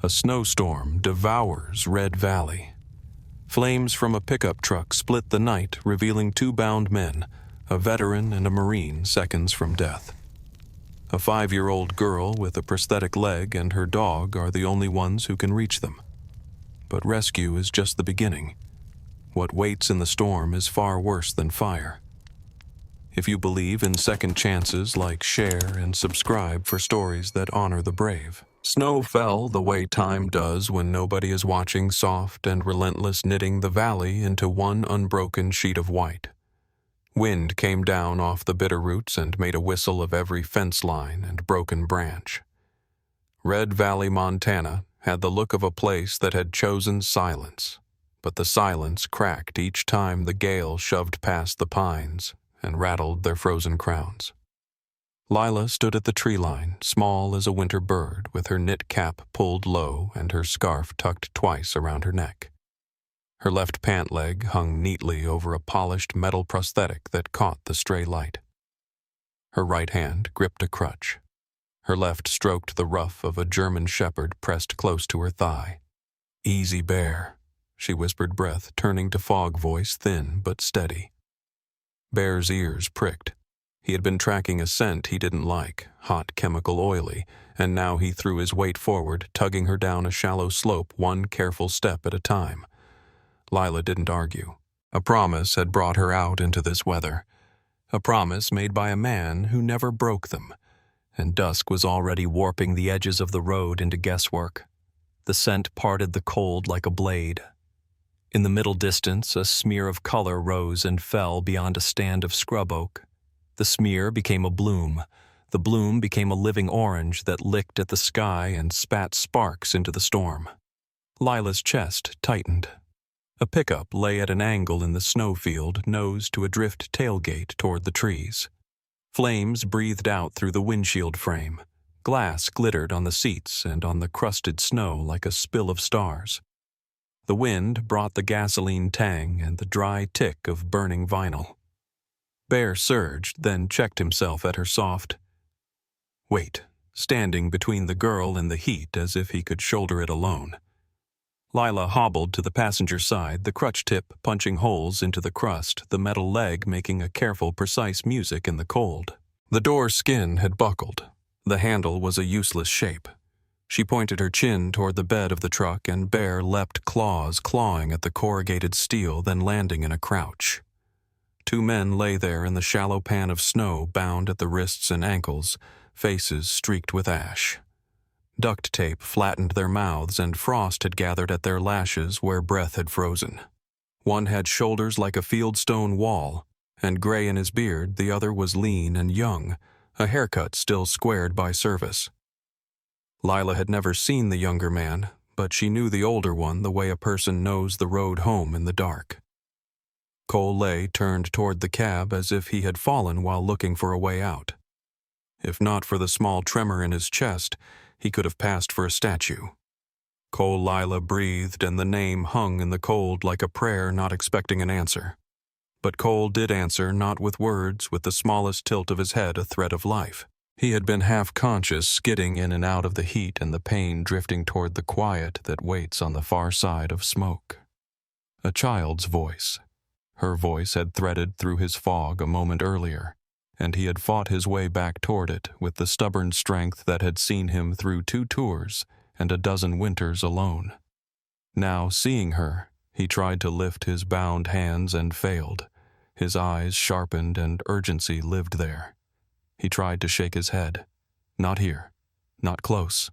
A snowstorm devours Red Valley. Flames from a pickup truck split the night, revealing two bound men, a veteran and a Marine, seconds from death. A 5-year-old girl with a prosthetic leg and her dog are the only ones who can reach them. But rescue is just the beginning. What waits in the storm is far worse than fire. If you believe in second chances, like, share, and subscribe for stories that honor the brave. Snow fell the way time does when nobody is watching, soft and relentless, knitting the valley into one unbroken sheet of white. Wind came down off the Bitterroots and made a whistle of every fence line and broken branch. Red Valley, Montana, had the look of a place that had chosen silence, but the silence cracked each time the gale shoved past the pines and rattled their frozen crowns. Lila stood at the tree line, small as a winter bird, with her knit cap pulled low and her scarf tucked twice around her neck. Her left pant leg hung neatly over a polished metal prosthetic that caught the stray light. Her right hand gripped a crutch. Her left stroked the ruff of a German shepherd pressed close to her thigh. "Easy, Bear," she whispered, breath turning to fog voice, thin but steady. Bear's ears pricked. He had been tracking a scent he didn't like, hot, chemical, oily, and now he threw his weight forward, tugging her down a shallow slope one careful step at a time. Lila didn't argue. A promise had brought her out into this weather. A promise made by a man who never broke them. And dusk was already warping the edges of the road into guesswork. The scent parted the cold like a blade. In the middle distance, a smear of color rose and fell beyond a stand of scrub oak. The smear became a bloom. The bloom became a living orange that licked at the sky and spat sparks into the storm. Lila's chest tightened. A pickup lay at an angle in the snowfield, nose to a drift tailgate toward the trees. Flames breathed out through the windshield frame. Glass glittered on the seats and on the crusted snow like a spill of stars. The wind brought the gasoline tang and the dry tick of burning vinyl. Bear surged, then checked himself at her soft weight, standing between the girl and the heat as if he could shoulder it alone. Lila hobbled to the passenger side, the crutch tip punching holes into the crust, the metal leg making a careful, precise music in the cold. The door skin had buckled. The handle was a useless shape. She pointed her chin toward the bed of the truck, and Bear leapt, claws clawing at the corrugated steel, then landing in a crouch. Two men lay there in the shallow pan of snow, bound at the wrists and ankles, faces streaked with ash. Duct tape flattened their mouths, and frost had gathered at their lashes where breath had frozen. One had shoulders like a fieldstone wall, and gray in his beard, the other was lean and young, a haircut still squared by service. Lila had never seen the younger man, but she knew the older one the way a person knows the road home in the dark. Cole lay turned toward the cab as if he had fallen while looking for a way out. If not for the small tremor in his chest, he could have passed for a statue. Cole Lila breathed, and the name hung in the cold like a prayer not expecting an answer. But Cole did answer, not with words, with the smallest tilt of his head a thread of life. He had been half-conscious, skidding in and out of the heat and the pain, drifting toward the quiet that waits on the far side of smoke. A child's voice. Her voice had threaded through his fog a moment earlier, and he had fought his way back toward it with the stubborn strength that had seen him through 2 tours and a dozen winters alone. Now, seeing her, he tried to lift his bound hands and failed. His eyes sharpened and urgency lived there. He tried to shake his head. Not here. Not close.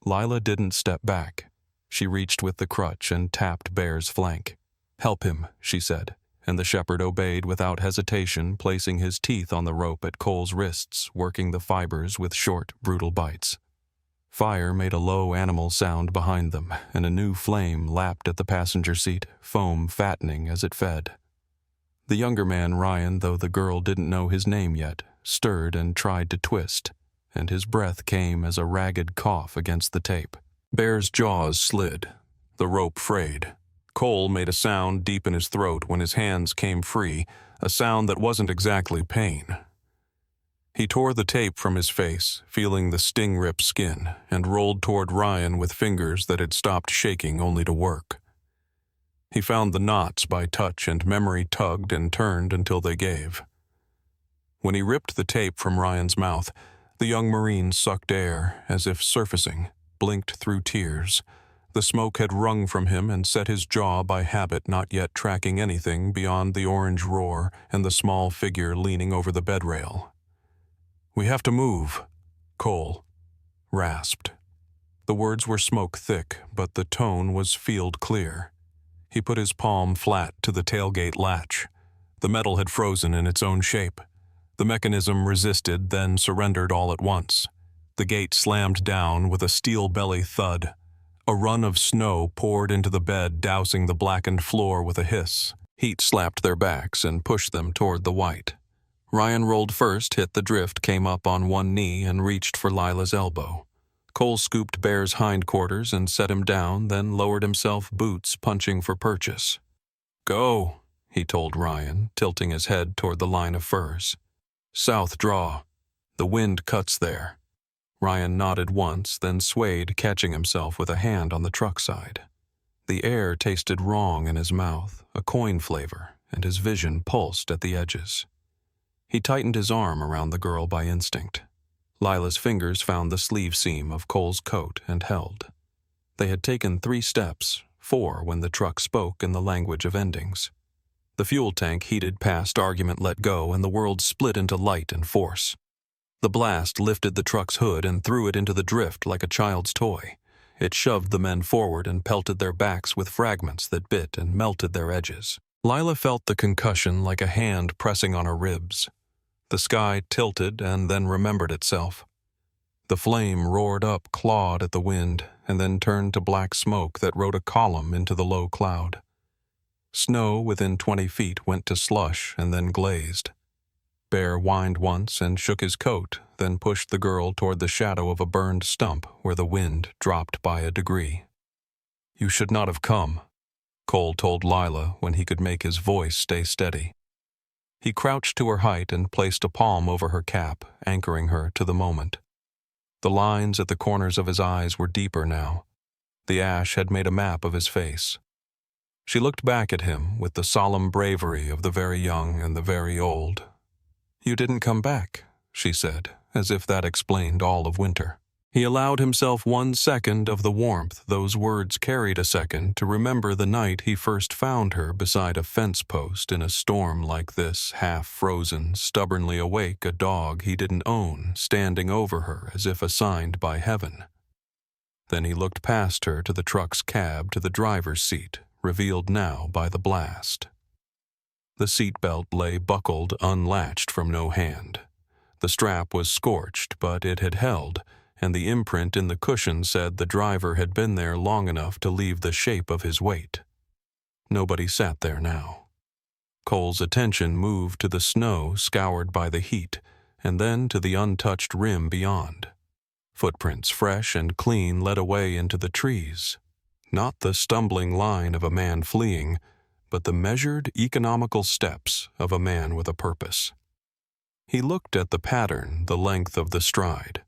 Lila didn't step back. She reached with the crutch and tapped Bear's flank. "Help him," she said, and the shepherd obeyed without hesitation, placing his teeth on the rope at Cole's wrists, working the fibers with short, brutal bites. Fire made a low animal sound behind them, and a new flame lapped at the passenger seat, foam fattening as it fed. The younger man, Ryan, though the girl didn't know his name yet, stirred and tried to twist, and his breath came as a ragged cough against the tape. Bear's jaws slid. The rope frayed. Cole made a sound deep in his throat when his hands came free, a sound that wasn't exactly pain. He tore the tape from his face, feeling the sting rip skin, and rolled toward Ryan with fingers that had stopped shaking only to work. He found the knots by touch, and memory tugged and turned until they gave. When he ripped the tape from Ryan's mouth, the young Marine sucked air, as if surfacing, blinked through tears. The smoke had wrung from him and set his jaw by habit, not yet tracking anything beyond the orange roar and the small figure leaning over the bed rail. "We have to move," Cole rasped. The words were smoke thick, but the tone was field clear. He put his palm flat to the tailgate latch. The metal had frozen in its own shape. The mechanism resisted, then surrendered all at once. The gate slammed down with a steel belly thud. A run of snow poured into the bed, dousing the blackened floor with a hiss. Heat slapped their backs and pushed them toward the white. Ryan rolled first, hit the drift, came up on one knee, and reached for Lila's elbow. Cole scooped Bear's hindquarters and set him down, then lowered himself, boots punching for purchase. "Go," he told Ryan, tilting his head toward the line of firs. "South draw. The wind cuts there." Ryan nodded once, then swayed, catching himself with a hand on the truck side. The air tasted wrong in his mouth, a coin flavor, and his vision pulsed at the edges. He tightened his arm around the girl by instinct. Lila's fingers found the sleeve seam of Cole's coat and held. They had taken 3 steps, 4 when the truck spoke in the language of endings. The fuel tank heated past argument let go, and the world split into light and force. The blast lifted the truck's hood and threw it into the drift like a child's toy. It shoved the men forward and pelted their backs with fragments that bit and melted their edges. Lila felt the concussion like a hand pressing on her ribs. The sky tilted and then remembered itself. The flame roared up, clawed at the wind, and then turned to black smoke that rode a column into the low cloud. Snow within 20 feet went to slush and then glazed. Bear whined once and shook his coat, then pushed the girl toward the shadow of a burned stump where the wind dropped by a degree. "You should not have come," Cole told Lila when he could make his voice stay steady. He crouched to her height and placed a palm over her cap, anchoring her to the moment. The lines at the corners of his eyes were deeper now. The ash had made a map of his face. She looked back at him with the solemn bravery of the very young and the very old. "You didn't come back," she said, as if that explained all of winter. He allowed himself 1 second of the warmth those words carried, a second to remember the night he first found her beside a fence post in a storm like this, half-frozen, stubbornly awake, a dog he didn't own, standing over her as if assigned by heaven. Then he looked past her to the truck's cab, to the driver's seat, revealed now by the blast. The seatbelt lay buckled, unlatched from no hand. The strap was scorched, but it had held, and the imprint in the cushion said the driver had been there long enough to leave the shape of his weight. Nobody sat there now. Cole's attention moved to the snow scoured by the heat, and then to the untouched rim beyond. Footprints fresh and clean led away into the trees. Not the stumbling line of a man fleeing, but the measured, economical steps of a man with a purpose. He looked at the pattern, the length of the stride.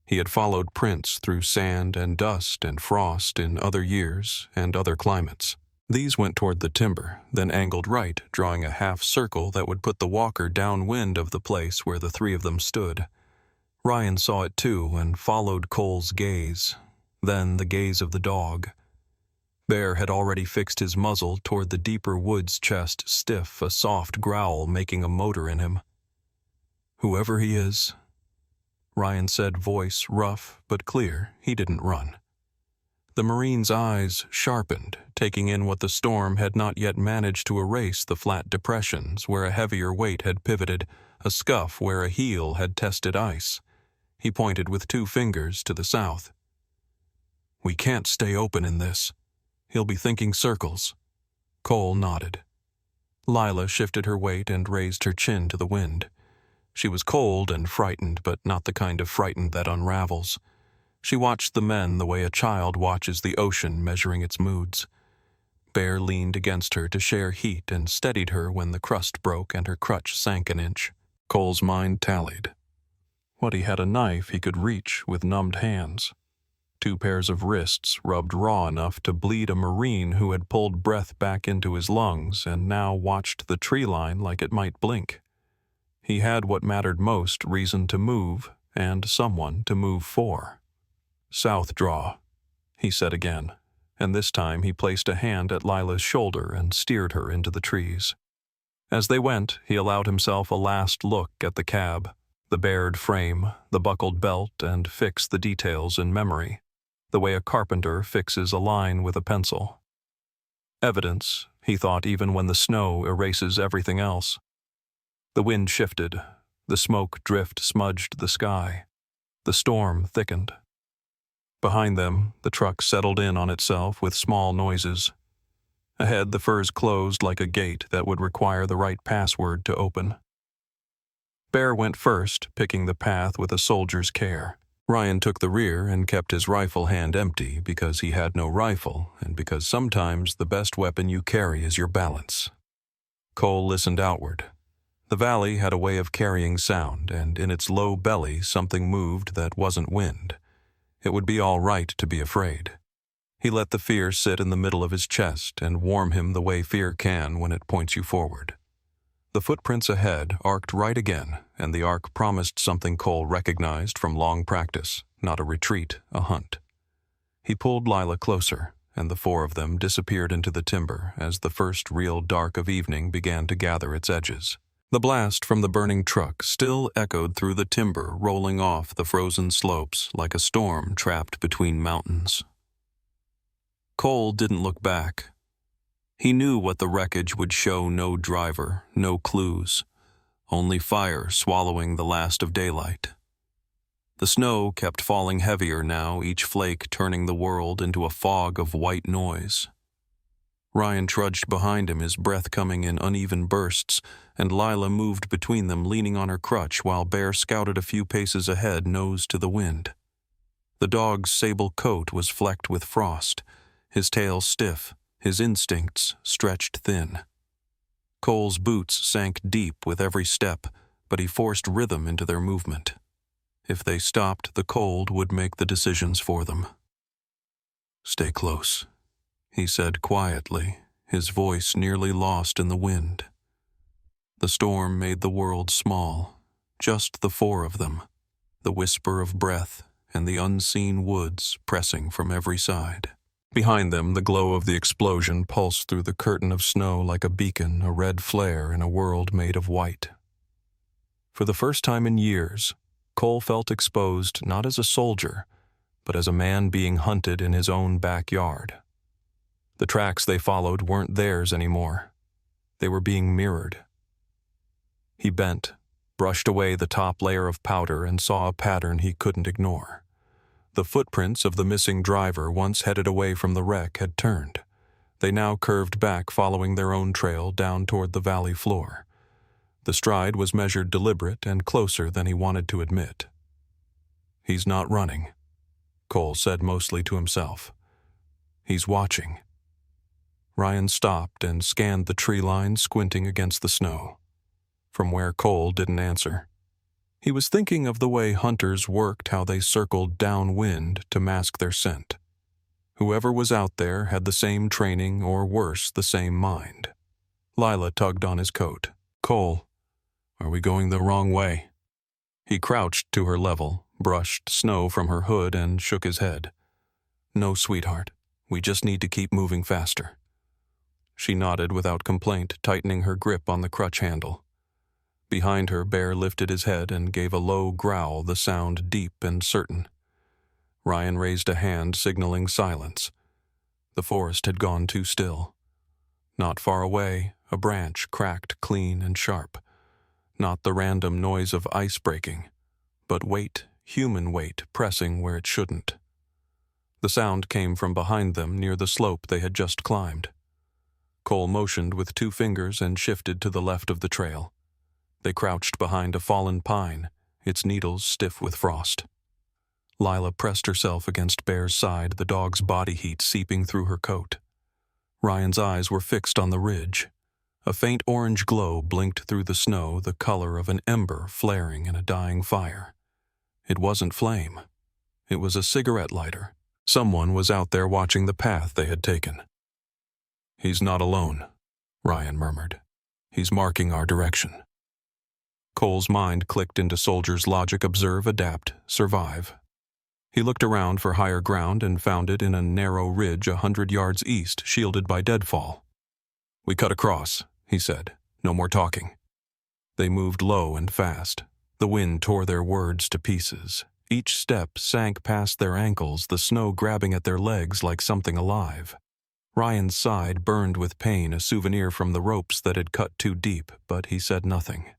He had followed prints through sand and dust and frost in other years and other climates. These went toward the timber, then angled right, drawing a half circle that would put the walker downwind of the place where the 3 of them stood. Ryan saw it too and followed Cole's gaze, then the gaze of the dog. Bear had already fixed his muzzle toward the deeper wood's chest, stiff, a soft growl making a motor in him. "Whoever he is," Ryan said, voice rough but clear. He didn't run. The Marine's eyes sharpened, taking in what the storm had not yet managed to erase, the flat depressions where a heavier weight had pivoted, a scuff where a heel had tested ice. He pointed with 2 fingers to the south. "We can't stay open in this. He'll be thinking circles." Cole nodded. Lila shifted her weight and raised her chin to the wind. She was cold and frightened, but not the kind of frightened that unravels. She watched the men the way a child watches the ocean measuring its moods. Bear leaned against her to share heat and steadied her when the crust broke and her crutch sank an inch. Cole's mind tallied. What he had a knife he could reach with numbed hands. 2 pairs of wrists rubbed raw enough to bleed a Marine who had pulled breath back into his lungs and now watched the tree line like it might blink. He had what mattered most: reason to move and someone to move for. "South draw," he said again, and this time he placed a hand at Lila's shoulder and steered her into the trees. As they went, he allowed himself a last look at the cab, the bared frame, the buckled belt, and fixed the details in memory, the way a carpenter fixes a line with a pencil. Evidence, he thought, even when the snow erases everything else. The wind shifted, the smoke drift smudged the sky, the storm thickened. Behind them, the truck settled in on itself with small noises. Ahead, the firs closed like a gate that would require the right password to open. Bear went first, picking the path with a soldier's care. Ryan took the rear and kept his rifle hand empty because he had no rifle and because sometimes the best weapon you carry is your balance. Cole listened outward. The valley had a way of carrying sound, and in its low belly something moved that wasn't wind. It would be all right to be afraid. He let the fear sit in the middle of his chest and warm him the way fear can when it points you forward. The footprints ahead arced right again, and the arc promised something Cole recognized from long practice, not a retreat, a hunt. He pulled Lila closer, and the 4 of them disappeared into the timber as the first real dark of evening began to gather its edges. The blast from the burning truck still echoed through the timber, rolling off the frozen slopes like a storm trapped between mountains. Cole didn't look back. He knew what the wreckage would show: no driver, no clues, only fire swallowing the last of daylight. The snow kept falling heavier now, each flake turning the world into a fog of white noise. Ryan trudged behind him, his breath coming in uneven bursts, and Lila moved between them, leaning on her crutch, while Bear scouted a few paces ahead, nose to the wind. The dog's sable coat was flecked with frost, his tail stiff, his instincts stretched thin. Cole's boots sank deep with every step, but he forced rhythm into their movement. If they stopped, the cold would make the decisions for them. "Stay close," he said quietly, his voice nearly lost in the wind. The storm made the world small, just the 4 of them, the whisper of breath and the unseen woods pressing from every side. Behind them, the glow of the explosion pulsed through the curtain of snow like a beacon, a red flare in a world made of white. For the first time in years, Cole felt exposed not as a soldier, but as a man being hunted in his own backyard. The tracks they followed weren't theirs anymore. They were being mirrored. He bent, brushed away the top layer of powder, and saw a pattern he couldn't ignore. The footprints of the missing driver, once headed away from the wreck, had turned. They now curved back, following their own trail down toward the valley floor. The stride was measured, deliberate, and closer than he wanted to admit. "He's not running," Cole said mostly to himself. "He's watching." Ryan stopped and scanned the tree line, squinting against the snow, from where Cole didn't answer. He was thinking of the way hunters worked, how they circled downwind to mask their scent. Whoever was out there had the same training, or worse, the same mind. Lila tugged on his coat. "Cole, are we going the wrong way?" He crouched to her level, brushed snow from her hood, and shook his head. "No, sweetheart. We just need to keep moving faster." She nodded without complaint, tightening her grip on the crutch handle. Behind her, Bear lifted his head and gave a low growl, the sound deep and certain. Ryan raised a hand, signaling silence. The forest had gone too still. Not far away, a branch cracked clean and sharp. Not the random noise of ice breaking, but weight, human weight, pressing where it shouldn't. The sound came from behind them, near the slope they had just climbed. Cole motioned with 2 fingers and shifted to the left of the trail. They crouched behind a fallen pine, its needles stiff with frost. Lila pressed herself against Bear's side, the dog's body heat seeping through her coat. Ryan's eyes were fixed on the ridge. A faint orange glow blinked through the snow, the color of an ember flaring in a dying fire. It wasn't flame. It was a cigarette lighter. Someone was out there watching the path they had taken. "He's not alone," Ryan murmured. "He's marking our direction." Cole's mind clicked into soldier's logic: observe, adapt, survive. He looked around for higher ground and found it in a narrow ridge 100 yards east, shielded by deadfall. "We cut across," he said. "No more talking." They moved low and fast. The wind tore their words to pieces. Each step sank past their ankles, the snow grabbing at their legs like something alive. Ryan's side burned with pain, a souvenir from the ropes that had cut too deep, but he said nothing.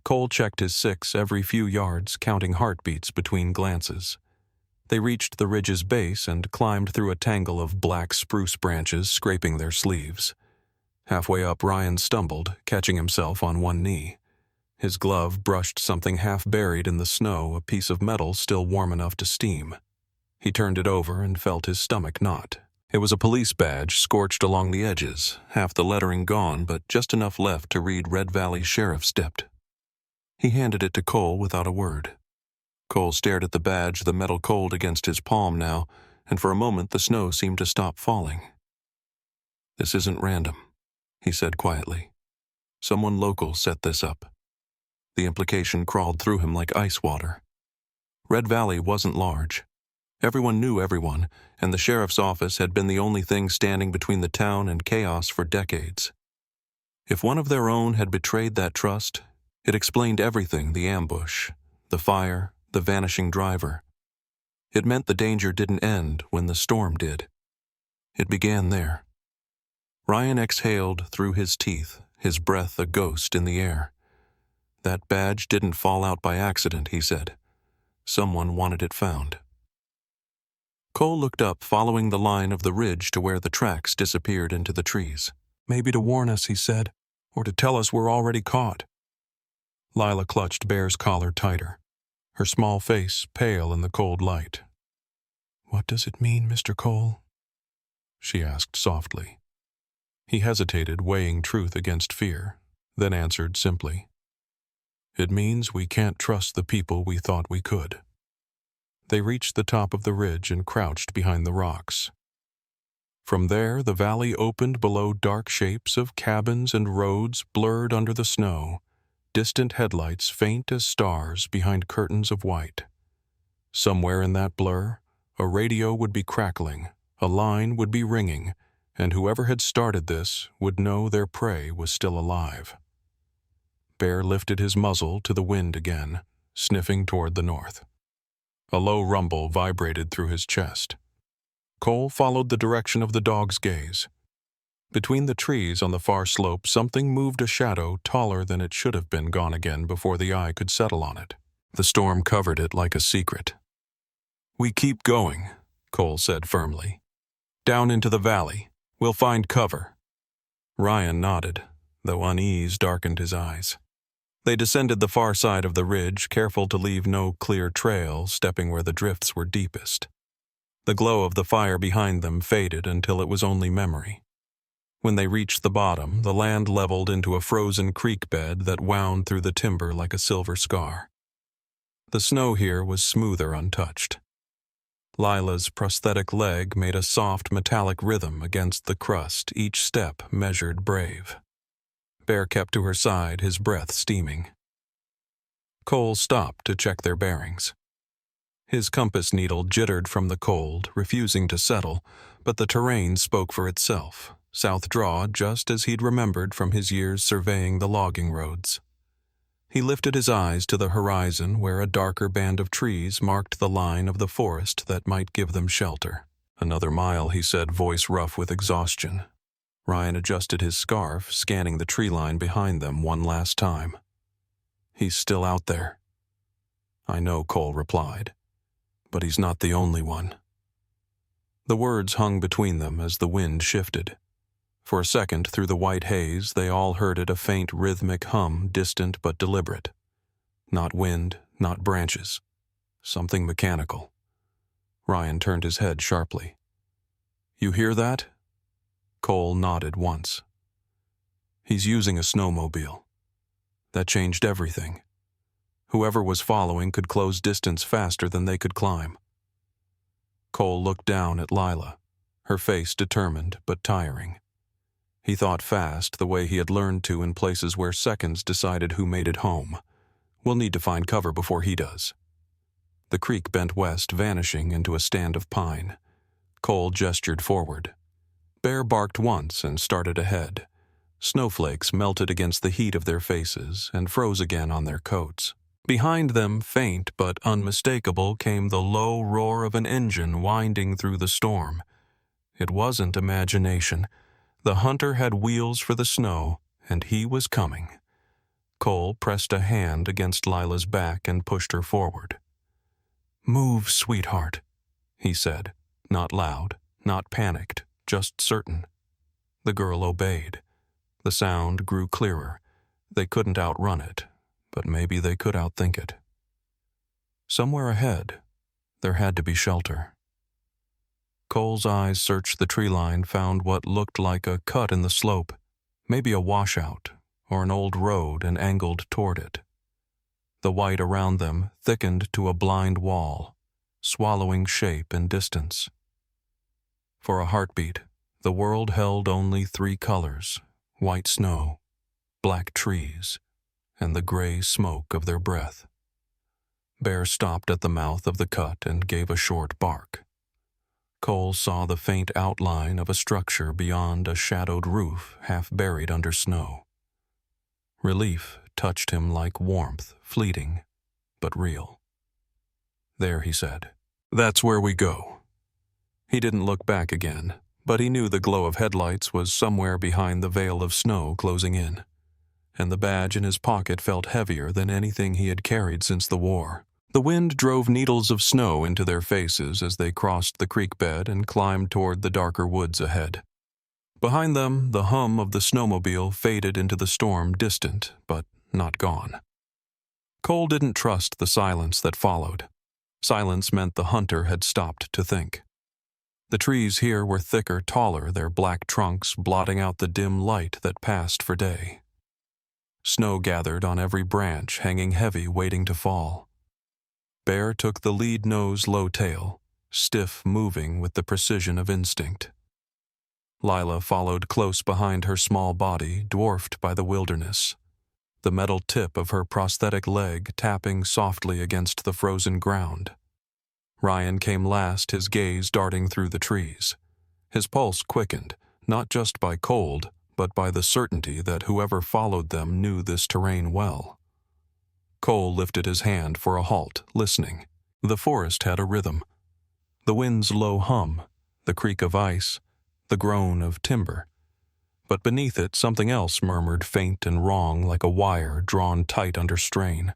Cole checked his 6 every few yards, counting heartbeats between glances. They reached the ridge's base and climbed through a tangle of black spruce branches scraping their sleeves. Halfway up, Ryan stumbled, catching himself on one knee. His glove brushed something half buried in the snow, a piece of metal still warm enough to steam. He turned it over and felt his stomach knot. It was a police badge scorched along the edges, half the lettering gone, but just enough left to read Red Valley Sheriff's Dipt. He handed it to Cole without a word. Cole stared at the badge, the metal cold against his palm now, and for a moment the snow seemed to stop falling. "This isn't random," he said quietly. "Someone local set this up." The implication crawled through him like ice water. Red Valley wasn't large. Everyone knew everyone, and the sheriff's office had been the only thing standing between the town and chaos for decades. If one of their own had betrayed that trust, it explained everything: the ambush, the fire, the vanishing driver. It meant the danger didn't end when the storm did. It began there. Ryan exhaled through his teeth, his breath a ghost in the air. "That badge didn't fall out by accident," he said. "Someone wanted it found." Cole looked up, following the line of the ridge to where the tracks disappeared into the trees. "Maybe to warn us," he said, "or to tell us we're already caught." Lila clutched Bear's collar tighter, her small face pale in the cold light. "What does it mean, Mr. Cole?" she asked softly. He hesitated, weighing truth against fear, then answered simply, "It means we can't trust the people we thought we could." They reached the top of the ridge and crouched behind the rocks. From there, the valley opened below dark shapes of cabins and roads blurred under the snow, distant headlights faint as stars behind curtains of white. Somewhere in that blur, a radio would be crackling, a line would be ringing, and whoever had started this would know their prey was still alive. Bear lifted his muzzle to the wind again, sniffing toward the north. A low rumble vibrated through his chest. Cole followed the direction of the dog's gaze. Between the trees on the far slope, something moved, a shadow taller than it should have been, gone again before the eye could settle on it. The storm covered it like a secret. "We keep going," Cole said firmly. "Down into the valley. We'll find cover." Ryan nodded, though unease darkened his eyes. They descended the far side of the ridge, careful to leave no clear trail, stepping where the drifts were deepest. The glow of the fire behind them faded until it was only memory. When they reached the bottom, the land leveled into a frozen creek bed that wound through the timber like a silver scar. The snow here was smoother, untouched. Lila's prosthetic leg made a soft metallic rhythm against the crust, each step measured brave. Bear kept to her side, his breath steaming. Cole stopped to check their bearings. His compass needle jittered from the cold, refusing to settle, but the terrain spoke for itself. South Draw, just as he'd remembered from his years surveying the logging roads. He lifted his eyes to the horizon, where a darker band of trees marked the line of the forest that might give them shelter. "Another mile," he said, voice rough with exhaustion. Ryan adjusted his scarf, scanning the tree line behind them one last time. "He's still out there." "I know," Cole replied, "but he's not the only one." The words hung between them as the wind shifted. For a second, through the white haze, they all heard it, a faint rhythmic hum, distant but deliberate. Not wind, not branches. Something mechanical. Ryan turned his head sharply. "You hear that?" Cole nodded once. "He's using a snowmobile. That changed everything. Whoever was following could close distance faster than they could climb. Cole looked down at Lila, her face determined but tiring. He thought fast, the way he had learned to in places where seconds decided who made it home. We'll need to find cover before he does. The creek bent west, vanishing into a stand of pine. Cole gestured forward. Bear barked once and started ahead. Snowflakes melted against the heat of their faces and froze again on their coats. Behind them, faint but unmistakable, came the low roar of an engine winding through the storm. It wasn't imagination. The hunter had wheels for the snow, and he was coming. Cole pressed a hand against Lila's back and pushed her forward. "Move, sweetheart," he said, not loud, not panicked, just certain. The girl obeyed. The sound grew clearer. They couldn't outrun it, but maybe they could outthink it. Somewhere ahead, there had to be shelter. Cole's eyes searched the tree line, found what looked like a cut in the slope, maybe a washout or an old road, and angled toward it. The white around them thickened to a blind wall, swallowing shape and distance. For a heartbeat, the world held only 3 colors: white snow, black trees, and the gray smoke of their breath. Bear stopped at the mouth of the cut and gave a short bark. Cole saw the faint outline of a structure beyond a shadowed roof half buried under snow. Relief touched him like warmth, fleeting, but real. "There," he said. "That's where we go." He didn't look back again, but he knew the glow of headlights was somewhere behind the veil of snow closing in, and the badge in his pocket felt heavier than anything he had carried since the war. The wind drove needles of snow into their faces as they crossed the creek bed and climbed toward the darker woods ahead. Behind them, the hum of the snowmobile faded into the storm, distant, but not gone. Cole didn't trust the silence that followed. Silence meant the hunter had stopped to think. The trees here were thicker, taller, their black trunks blotting out the dim light that passed for day. Snow gathered on every branch, hanging heavy, waiting to fall. Bear took the lead nose low tail, stiff, moving with the precision of instinct. Lila followed close behind her small body, dwarfed by the wilderness, the metal tip of her prosthetic leg tapping softly against the frozen ground. Ryan came last, his gaze darting through the trees. His pulse quickened, not just by cold, but by the certainty that whoever followed them knew this terrain well. Cole lifted his hand for a halt, listening. The forest had a rhythm. The wind's low hum, the creak of ice, the groan of timber. But beneath it, something else murmured, faint and wrong, like a wire drawn tight under strain.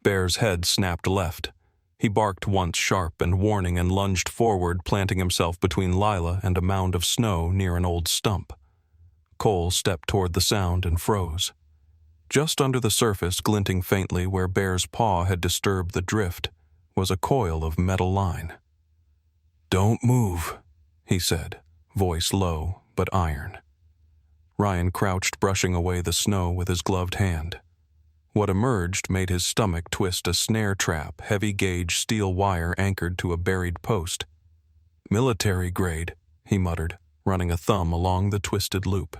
Bear's head snapped left. He barked once sharp and warning and lunged forward, planting himself between Lila and a mound of snow near an old stump. Cole stepped toward the sound and froze. Just under the surface, glinting faintly where Bear's paw had disturbed the drift, was a coil of metal line. "Don't move," he said, voice low but iron. Ryan crouched, brushing away the snow with his gloved hand. What emerged made his stomach twist: a snare trap, heavy-gauge steel wire anchored to a buried post. "Military grade," he muttered, running a thumb along the twisted loop.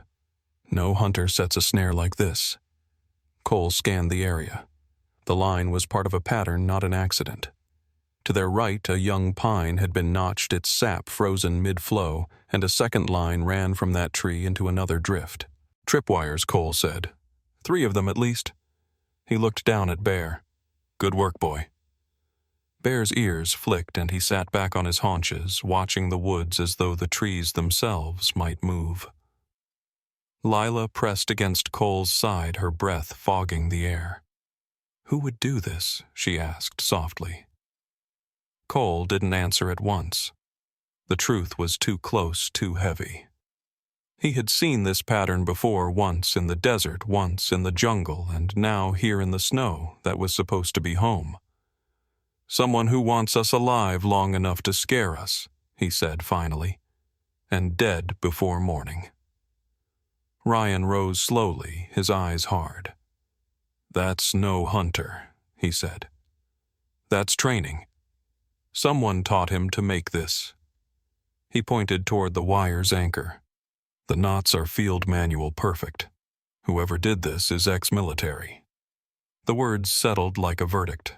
"No hunter sets a snare like this." Cole scanned the area. The line was part of a pattern, not an accident. To their right, a young pine had been notched, its sap frozen mid-flow, and a second line ran from that tree into another drift. "Tripwires," Cole said. "3 of them at least." He looked down at Bear. "Good work, boy." Bear's ears flicked and he sat back on his haunches, watching the woods as though the trees themselves might move. Lila pressed against Cole's side, her breath fogging the air. "Who would do this?" she asked softly. Cole didn't answer at once. The truth was too close, too heavy. He had seen this pattern before, once in the desert, once in the jungle, and now here in the snow that was supposed to be home. "Someone who wants us alive long enough to scare us," he said finally, "and dead before morning." Ryan rose slowly, his eyes hard. "That's no hunter," he said. That's training. Someone taught him to make this. He pointed toward the wire's anchor. The knots are field manual perfect. Whoever did this is ex-military. The words settled like a verdict.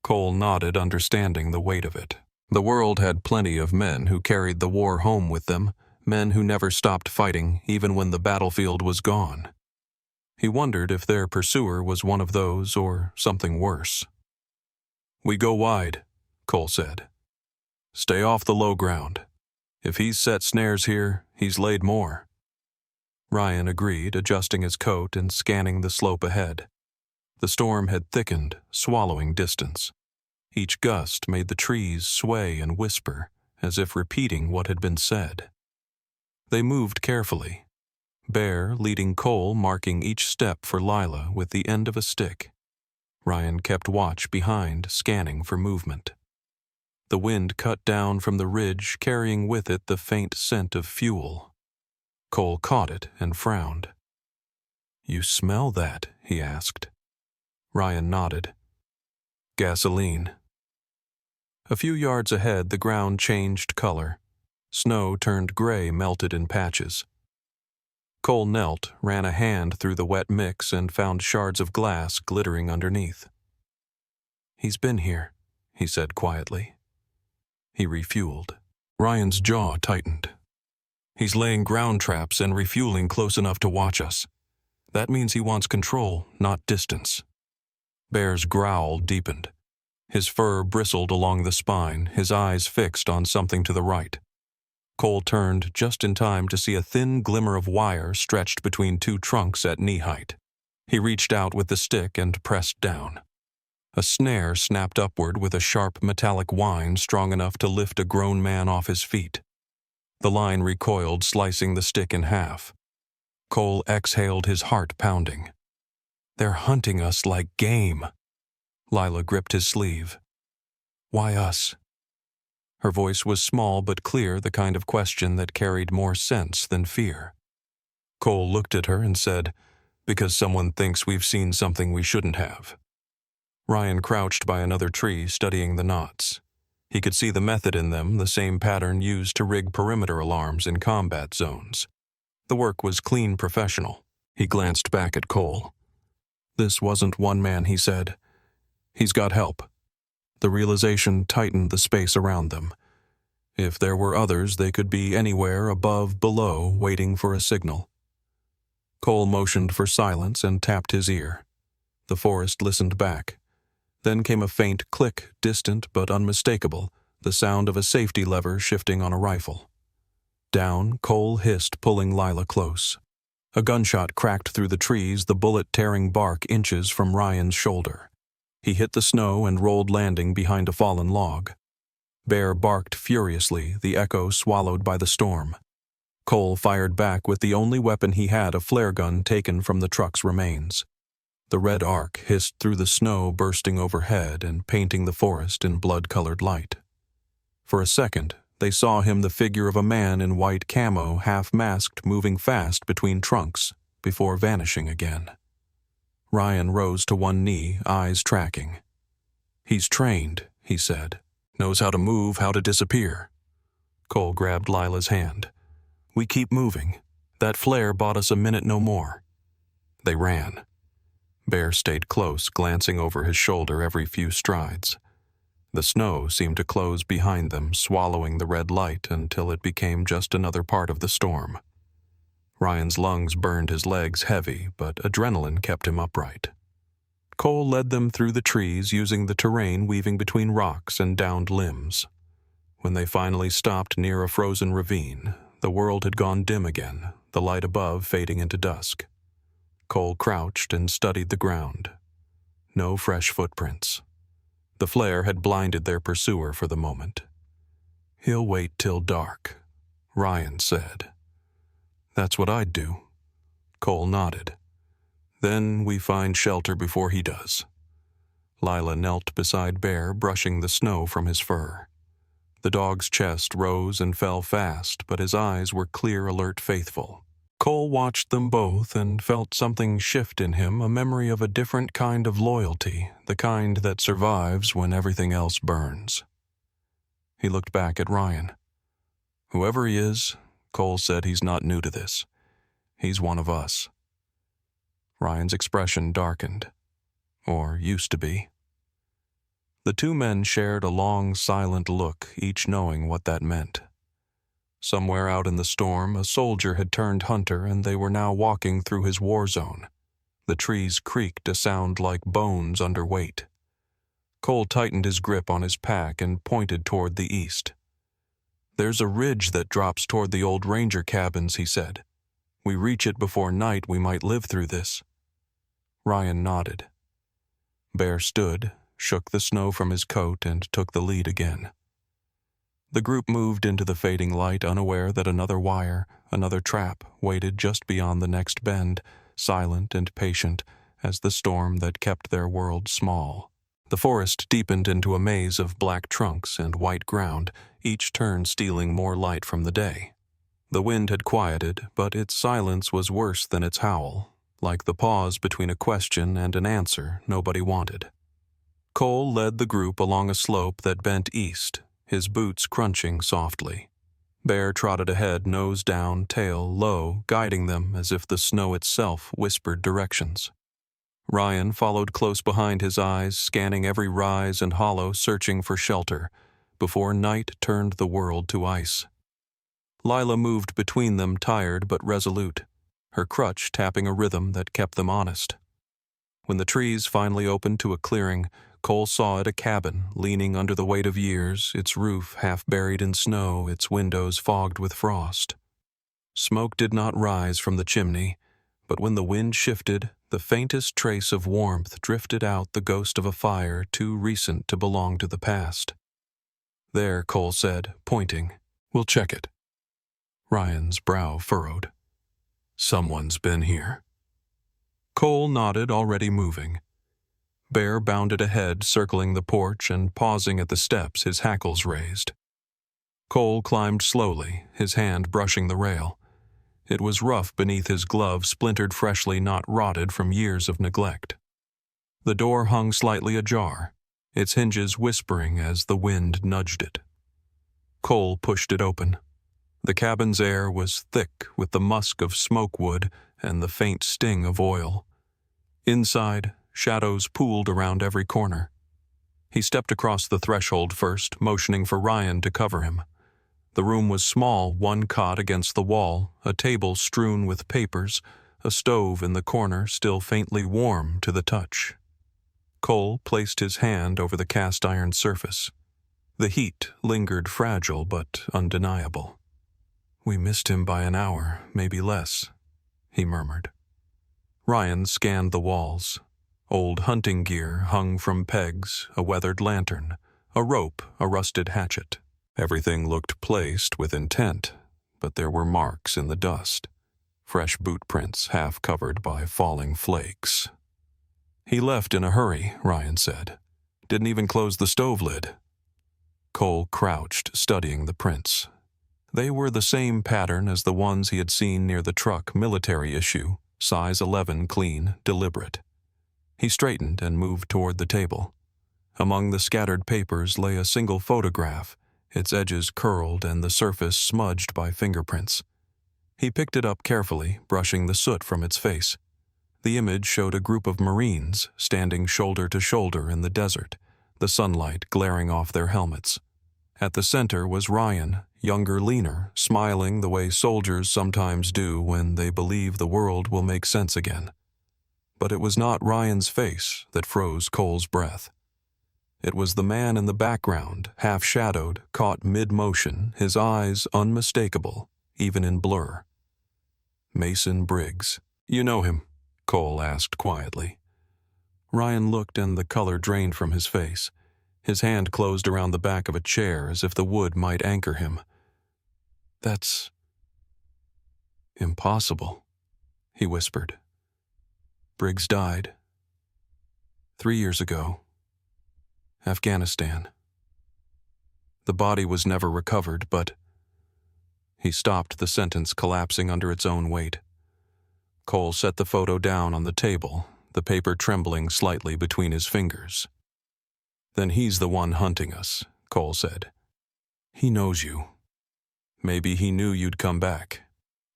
Cole nodded, understanding the weight of it. The world had plenty of men who carried the war home with them, men who never stopped fighting even when the battlefield was gone. He wondered if their pursuer was one of those or something worse. We go wide, Cole said. Stay off the low ground. If he's set snares here, he's laid more. Ryan agreed, adjusting his coat and scanning the slope ahead. The storm had thickened, swallowing distance. Each gust made the trees sway and whisper, as if repeating what had been said. They moved carefully, Bear leading Cole, marking each step for Lila with the end of a stick. Ryan kept watch behind, scanning for movement. The wind cut down from the ridge, carrying with it the faint scent of fuel. Cole caught it and frowned. You smell that? He asked. Ryan nodded. Gasoline. A few yards ahead, the ground changed color. Snow turned gray, melted in patches. Cole knelt, ran a hand through the wet mix, and found shards of glass glittering underneath. He's been here, he said quietly. He refueled. Ryan's jaw tightened. He's laying ground traps and refueling close enough to watch us. That means he wants control, not distance. Bear's growl deepened. His fur bristled along the spine, his eyes fixed on something to the right. Cole turned just in time to see a thin glimmer of wire stretched between two trunks at knee height. He reached out with the stick and pressed down. A snare snapped upward with a sharp metallic whine strong enough to lift a grown man off his feet. The line recoiled, slicing the stick in half. Cole exhaled, his heart pounding. They're hunting us like game. Lila gripped his sleeve. Why us? Her voice was small but clear, the kind of question that carried more sense than fear. Cole looked at her and said, because someone thinks we've seen something we shouldn't have. Ryan crouched by another tree, studying the knots. He could see the method in them, the same pattern used to rig perimeter alarms in combat zones. The work was clean professional. He glanced back at Cole. This wasn't one man, he said. He's got help. The realization tightened the space around them. If there were others, they could be anywhere above, below, waiting for a signal. Cole motioned for silence and tapped his ear. The forest listened back. Then came a faint click, distant but unmistakable, the sound of a safety lever shifting on a rifle. Down, Cole hissed, pulling Lila close. A gunshot cracked through the trees, the bullet tearing bark inches from Ryan's shoulder. He hit the snow and rolled, landing behind a fallen log. Bear barked furiously, the echo swallowed by the storm. Cole fired back with the only weapon he had, a flare gun taken from the truck's remains. The red arc hissed through the snow, bursting overhead and painting the forest in blood-colored light. For a second, they saw him, the figure of a man in white camo, half-masked, moving fast between trunks, before vanishing again. Ryan rose to one knee, eyes tracking. He's trained, he said. Knows how to move, how to disappear. Cole grabbed Lila's hand. We keep moving. That flare bought us a minute, no more. They ran. Bear stayed close, glancing over his shoulder every few strides. The snow seemed to close behind them, swallowing the red light until it became just another part of the storm. Ryan's lungs burned his legs heavy, but adrenaline kept him upright. Cole led them through the trees, using the terrain weaving between rocks and downed limbs. When they finally stopped near a frozen ravine, the world had gone dim again, the light above fading into dusk. Cole crouched and studied the ground. No fresh footprints. The flare had blinded their pursuer for the moment. He'll wait till dark, Ryan said. That's what I'd do. Cole nodded. Then we find shelter before he does. Lila knelt beside Bear, brushing the snow from his fur. The dog's chest rose and fell fast, but his eyes were clear, alert, faithful. Cole watched them both and felt something shift in him, a memory of a different kind of loyalty, the kind that survives when everything else burns. He looked back at Ryan. Whoever he is, Cole said he's not new to this. He's one of us. Ryan's expression darkened. Or used to be. The two men shared a long, silent look, each knowing what that meant. Somewhere out in the storm, a soldier had turned hunter, and they were now walking through his war zone. The trees creaked, a sound like bones under weight. Cole tightened his grip on his pack and pointed toward the east. "There's a ridge that drops toward the old ranger cabins," he said. "We reach it before night, we might live through this." Ryan nodded. Bear stood, shook the snow from his coat, and took the lead again. The group moved into the fading light, unaware that another wire, another trap, waited just beyond the next bend, silent and patient as the storm that kept their world small. The forest deepened into a maze of black trunks and white ground, each turn stealing more light from the day. The wind had quieted, but its silence was worse than its howl, like the pause between a question and an answer nobody wanted. Cole led the group along a slope that bent east, his boots crunching softly. Bear trotted ahead, nose down, tail low, guiding them as if the snow itself whispered directions. Ryan followed close behind, his eyes scanning every rise and hollow, searching for shelter, before night turned the world to ice. Lila moved between them, tired but resolute, her crutch tapping a rhythm that kept them honest. When the trees finally opened to a clearing, Cole saw it a cabin, leaning under the weight of years, its roof half buried in snow, its windows fogged with frost. Smoke did not rise from the chimney, but when the wind shifted, the faintest trace of warmth drifted out, the ghost of a fire too recent to belong to the past. "There," Cole said, pointing. "We'll check it." Ryan's brow furrowed. "Someone's been here." Cole nodded, already moving. Bear bounded ahead, circling the porch and pausing at the steps, his hackles raised. Cole climbed slowly, his hand brushing the rail. It was rough beneath his glove, splintered freshly, not rotted from years of neglect. The door hung slightly ajar, its hinges whispering as the wind nudged it. Cole pushed it open. The cabin's air was thick with the musk of smoke wood and the faint sting of oil. Inside, shadows pooled around every corner. He stepped across the threshold first, motioning for Ryan to cover him. The room was small, one cot against the wall, a table strewn with papers, a stove in the corner still faintly warm to the touch. Cole placed his hand over the cast-iron surface. The heat lingered, fragile but undeniable. "We missed him by an hour, maybe less," he murmured. Ryan scanned the walls. Old hunting gear hung from pegs, a weathered lantern, a rope, a rusted hatchet. Everything looked placed with intent, but there were marks in the dust, fresh boot prints half covered by falling flakes. "He left in a hurry," Ryan said. "Didn't even close the stove lid." Cole crouched, studying the prints. They were the same pattern as the ones he had seen near the truck, military issue, size 11, clean, deliberate. He straightened and moved toward the table. Among the scattered papers lay a single photograph, its edges curled and the surface smudged by fingerprints. He picked it up carefully, brushing the soot from its face. The image showed a group of Marines standing shoulder to shoulder in the desert, the sunlight glaring off their helmets. At the center was Ryan, younger, leaner, smiling the way soldiers sometimes do when they believe the world will make sense again. But it was not Ryan's face that froze Cole's breath. It was the man in the background, half-shadowed, caught mid-motion, his eyes unmistakable, even in blur. Mason Briggs. "You know him?" Cole asked quietly. Ryan looked and the color drained from his face. His hand closed around the back of a chair as if the wood might anchor him. "That's impossible," he whispered. "Briggs died 3 years ago. Afghanistan. The body was never recovered, but..." He stopped, the sentence collapsing under its own weight. Cole set the photo down on the table, the paper trembling slightly between his fingers. "Then he's the one hunting us," Cole said. "He knows you. Maybe he knew you'd come back."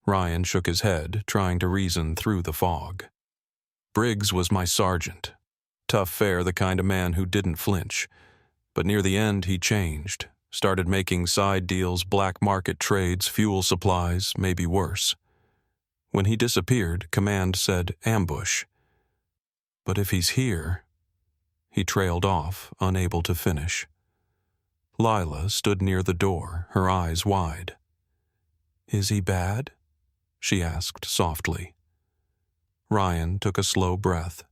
Ryan shook his head, trying to reason through the fog. "Briggs was my sergeant. Tough fare, the kind of man who didn't flinch. But near the end he changed, started making side deals, black market trades, fuel supplies, maybe worse. When he disappeared, command said ambush. But if he's here..." He trailed off, unable to finish. Lila stood near the door, her eyes wide. "Is he bad?" she asked softly. Ryan took a slow breath.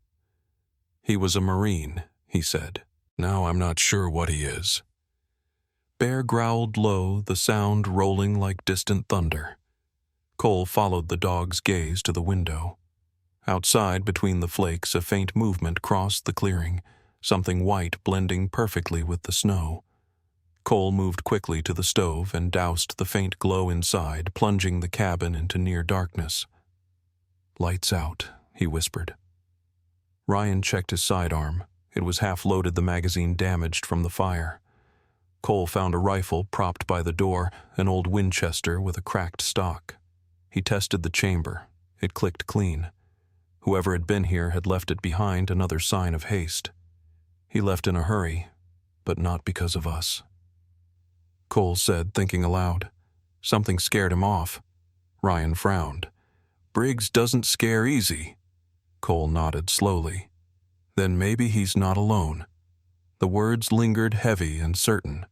"He was a Marine," he said. "Now I'm not sure what he is." Bear growled low, the sound rolling like distant thunder. Cole followed the dog's gaze to the window. Outside, between the flakes, a faint movement crossed the clearing, something white blending perfectly with the snow. Cole moved quickly to the stove and doused the faint glow inside, plunging the cabin into near darkness. "Lights out," he whispered. Ryan checked his sidearm. It was half-loaded, the magazine damaged from the fire. Cole found a rifle propped by the door, an old Winchester with a cracked stock. He tested the chamber. It clicked clean. Whoever had been here had left it behind, another sign of haste. He left in a hurry, but not because of us. Cole said, thinking aloud. Something scared him off. Ryan frowned. "Briggs doesn't scare easy." Cole nodded slowly. "Then maybe he's not alone." The words lingered heavy and certain.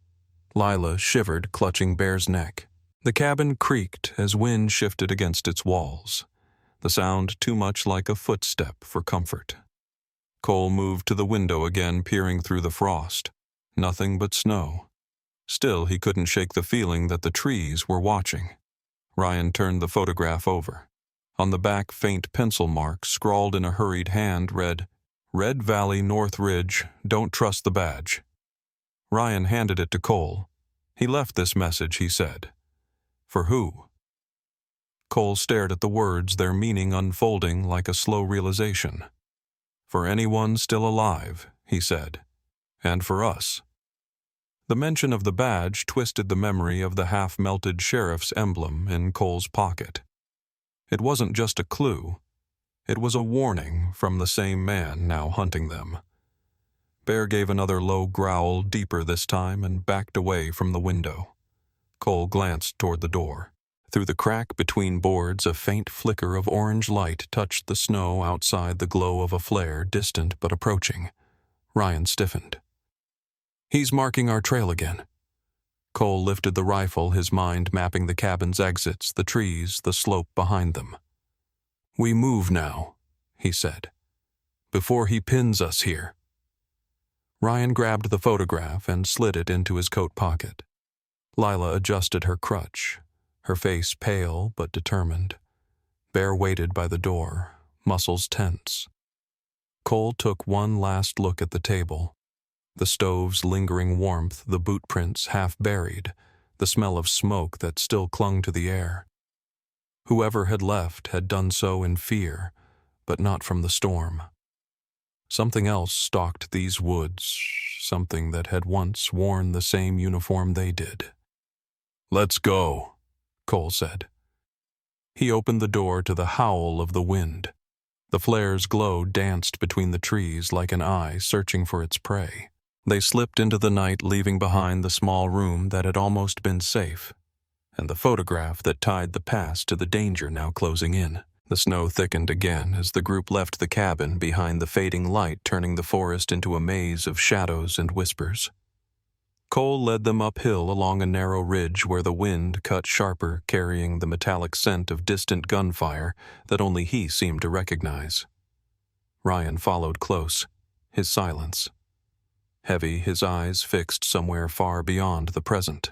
Lila shivered, clutching Bear's neck. The cabin creaked as wind shifted against its walls, the sound too much like a footstep for comfort. Cole moved to the window again, peering through the frost. Nothing but snow. Still, he couldn't shake the feeling that the trees were watching. Ryan turned the photograph over. On the back, faint pencil marks, scrawled in a hurried hand, read, "Red Valley, North Ridge, don't trust the badge." Ryan handed it to Cole. "He left this message," he said. "For who?" Cole stared at the words, their meaning unfolding like a slow realization. "For anyone still alive," he said. "And for us." The mention of the badge twisted the memory of the half-melted sheriff's emblem in Cole's pocket. It wasn't just a clue. It was a warning from the same man now hunting them. Bear gave another low growl, deeper this time, and backed away from the window. Cole glanced toward the door. Through the crack between boards, a faint flicker of orange light touched the snow outside, the glow of a flare, distant but approaching. Ryan stiffened. "He's marking our trail again." Cole lifted the rifle, his mind mapping the cabin's exits, the trees, the slope behind them. "We move now," he said, "before he pins us here." Ryan grabbed the photograph and slid it into his coat pocket. Lila adjusted her crutch, her face pale but determined. Bear waited by the door, muscles tense. Cole took one last look at the table. The stove's lingering warmth, the boot prints half buried, the smell of smoke that still clung to the air. Whoever had left had done so in fear, but not from the storm. Something else stalked these woods, something that had once worn the same uniform they did. "Let's go," Cole said. He opened the door to the howl of the wind. The flare's glow danced between the trees like an eye searching for its prey. They slipped into the night, leaving behind the small room that had almost been safe, and the photograph that tied the past to the danger now closing in. The snow thickened again as the group left the cabin, behind the fading light turning the forest into a maze of shadows and whispers. Cole led them uphill along a narrow ridge where the wind cut sharper, carrying the metallic scent of distant gunfire that only he seemed to recognize. Ryan followed close, his silence heavy, his eyes fixed somewhere far beyond the present.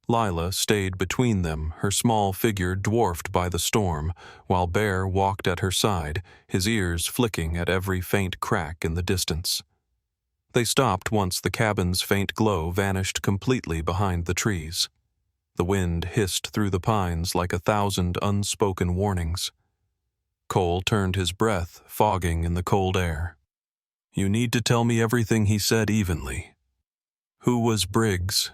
Lila stayed between them, her small figure dwarfed by the storm, while Bear walked at her side, his ears flicking at every faint crack in the distance. They stopped once the cabin's faint glow vanished completely behind the trees. The wind hissed through the pines like 1,000 unspoken warnings. Cole turned his breath, fogging in the cold air. You need to tell me everything he said evenly. Who was Briggs?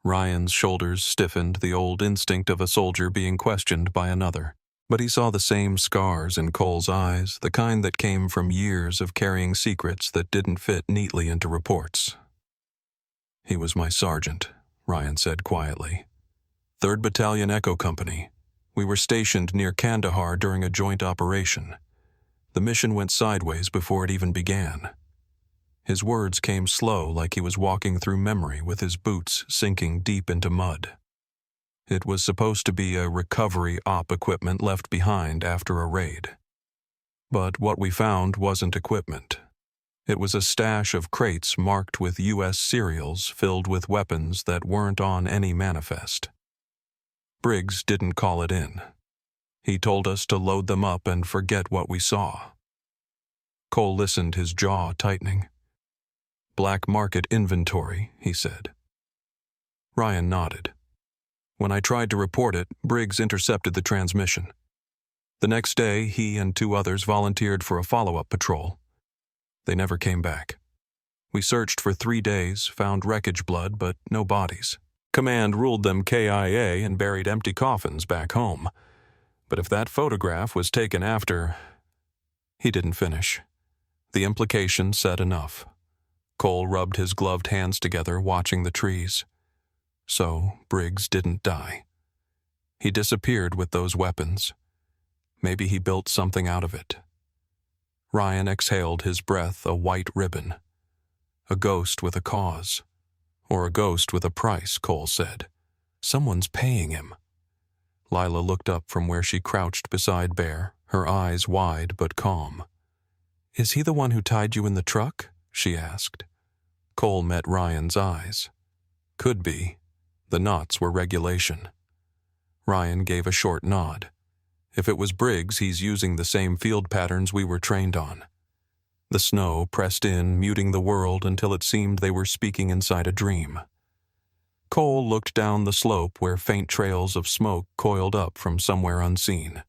Ryan's shoulders stiffened, the old instinct of a soldier being questioned by another. But he saw the same scars in Cole's eyes, the kind that came from years of carrying secrets that didn't fit neatly into reports. He was my sergeant, Ryan said quietly. 3rd Battalion Echo Company. We were stationed near Kandahar during a joint operation. The mission went sideways before it even began. His words came slow, like he was walking through memory with his boots sinking deep into mud. It was supposed to be a recovery op equipment left behind after a raid. But what we found wasn't equipment. It was a stash of crates marked with U.S. serials filled with weapons that weren't on any manifest. Briggs didn't call it in. He told us to load them up and forget what we saw. Cole listened, his jaw tightening. Black market inventory, he said. Ryan nodded. When I tried to report it, Briggs intercepted the transmission. The next day, he and 2 others volunteered for a follow-up patrol. They never came back. We searched for 3 days, found wreckage blood, but no bodies. Command ruled them KIA and buried empty coffins back home. But if that photograph was taken after... He didn't finish. The implication said enough. Cole rubbed his gloved hands together, watching the trees. So, Briggs didn't die. He disappeared with those weapons. Maybe he built something out of it. Ryan exhaled, his breath a white ribbon. A ghost with a cause. Or a ghost with a price, Cole said. Someone's paying him. Lila looked up from where she crouched beside Bear, her eyes wide but calm. Is he the one who tied you in the truck? She asked. Cole met Ryan's eyes. Could be. The knots were regulation. Ryan gave a short nod. If it was Briggs, he's using the same field patterns we were trained on. The snow pressed in, muting the world until it seemed they were speaking inside a dream. Cole looked down the slope where faint trails of smoke coiled up from somewhere unseen.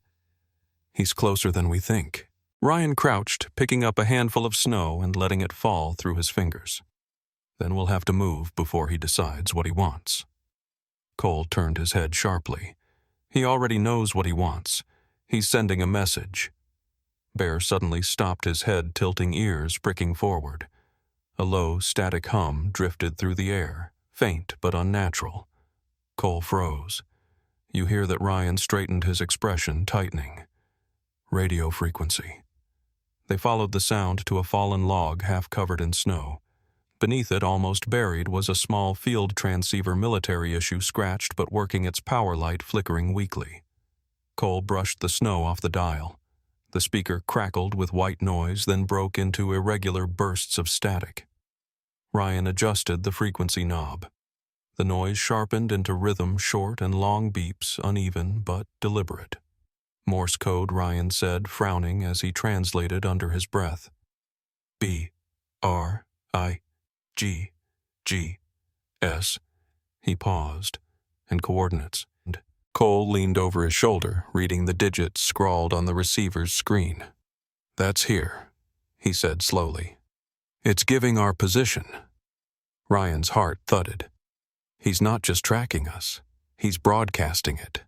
He's closer than we think. Ryan crouched, picking up a handful of snow and letting it fall through his fingers. Then we'll have to move before he decides what he wants. Cole turned his head sharply. He already knows what he wants. He's sending a message. Bear suddenly stopped, his head tilting, ears pricking forward. A low, static hum drifted through the air, faint but unnatural. Cole froze. You hear that Ryan straightened, his expression tightening. Radio frequency. They followed the sound to a fallen log half covered in snow. Beneath it, almost buried, was a small field transceiver military issue, scratched but working, its power light flickering weakly. Cole brushed the snow off the dial. The speaker crackled with white noise, then broke into irregular bursts of static. Ryan adjusted the frequency knob. The noise sharpened into rhythm, short and long beeps, uneven but deliberate. Morse code, Ryan said, frowning as he translated under his breath. B, R, I, G, G, S. He paused. And coordinates. Cole leaned over his shoulder, reading the digits scrawled on the receiver's screen. That's here, he said slowly. It's giving our position. Ryan's heart thudded. He's not just tracking us. He's broadcasting it.